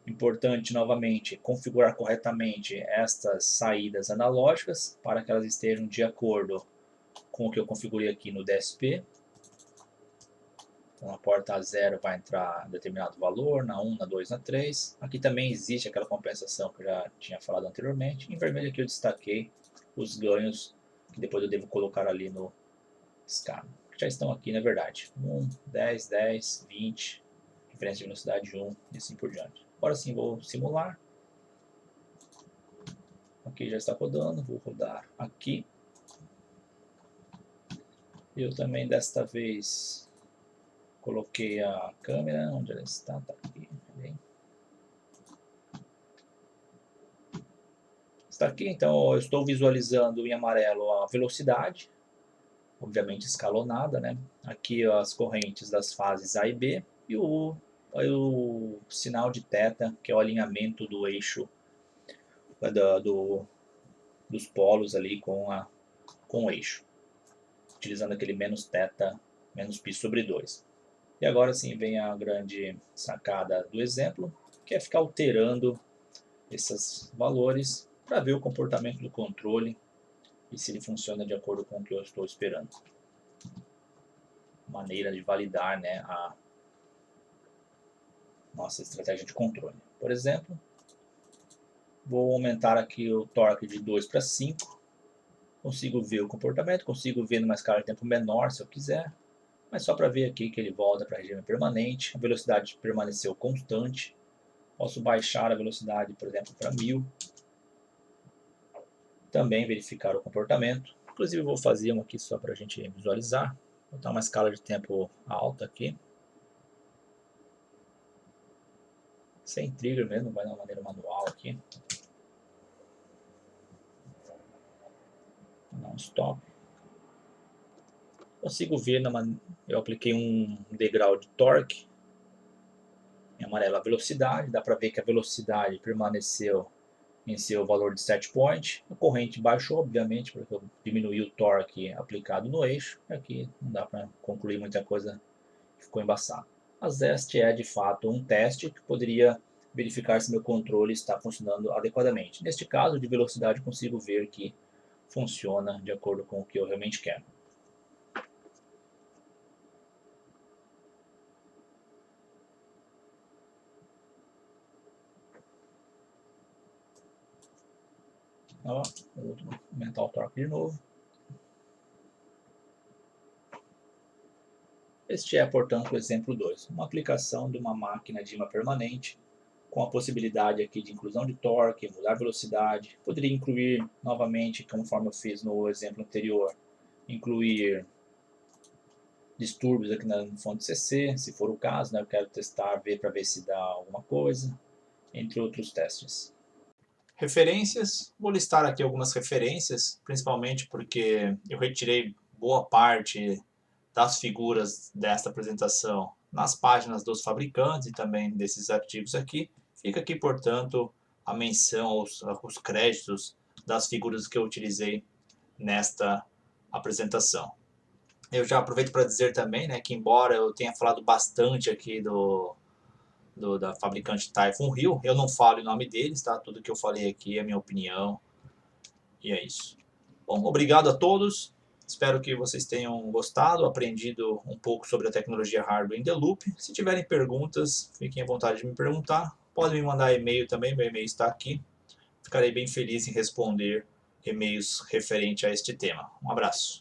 Importante, novamente, configurar corretamente estas saídas analógicas para que elas estejam de acordo com o que eu configurei aqui no DSP. Então, na porta 0 vai entrar determinado valor, na 1, na 2, na 3. Aqui também existe aquela compensação que eu já tinha falado anteriormente. Em vermelho aqui eu destaquei os ganhos que depois eu devo colocar ali no scan. Já estão aqui, na verdade. 1, 10, 10, 20, diferença de velocidade 1 e assim por diante. Agora sim vou simular. Aqui já está rodando, vou rodar aqui. Eu também desta vez coloquei a câmera, onde ela está, tá aqui, bem. Está aqui, então eu estou visualizando em amarelo a velocidade, obviamente escalonada, né? Aqui as correntes das fases A e B e o sinal de θ, que é o alinhamento do eixo dos polos ali com o eixo, utilizando aquele menos θ, menos π sobre 2. E agora sim vem a grande sacada do exemplo, que é ficar alterando esses valores para ver o comportamento do controle e se ele funciona de acordo com o que eu estou esperando. Maneira de validar, né, a nossa estratégia de controle. Por exemplo, vou aumentar aqui o torque de 2 para 5. Consigo ver o comportamento, consigo ver numa escala de tempo menor se eu quiser. Mas só para ver aqui que ele volta para regime permanente. A velocidade permaneceu constante. Posso baixar a velocidade, por exemplo, para 1000. Também verificar o comportamento. Inclusive vou fazer um aqui só para a gente visualizar. Vou botar uma escala de tempo alta aqui. Sem trigger mesmo, vai de uma maneira manual aqui. Vou dar um stop. Consigo ver, eu apliquei um degrau de torque. Em amarelo a velocidade, dá para ver que a velocidade permaneceu em seu valor de set point. A corrente baixou, obviamente, porque eu diminui o torque aplicado no eixo. Aqui não dá para concluir muita coisa, ficou embaçado. Mas este é de fato um teste que poderia verificar se meu controle está funcionando adequadamente. Neste caso de velocidade consigo ver que funciona de acordo com o que eu realmente quero. Ó, vou aumentar o torque de novo. Este é, portanto, o exemplo 2, uma aplicação de uma máquina de imã permanente, com a possibilidade aqui de inclusão de torque, mudar velocidade. Poderia incluir novamente, conforme eu fiz no exemplo anterior, incluir distúrbios aqui na fonte CC, se for o caso, né? Eu quero testar, ver para ver se dá alguma coisa, entre outros testes. Referências, vou listar aqui algumas referências, principalmente porque eu retirei boa parte das figuras desta apresentação nas páginas dos fabricantes e também desses artigos aqui. Fica aqui, portanto, a menção aos créditos das figuras que eu utilizei nesta apresentação. Eu já aproveito para dizer também, né, que embora eu tenha falado bastante aqui da fabricante Typhoon Hill, eu não falo em nome deles, tá? Tudo que eu falei aqui é minha opinião e é isso. Bom, obrigado a todos. Espero que vocês tenham gostado, aprendido um pouco sobre a tecnologia hardware in the loop. Se tiverem perguntas, fiquem à vontade de me perguntar. Podem me mandar e-mail também, meu e-mail está aqui. Ficarei bem feliz em responder e-mails referente a este tema. Um abraço.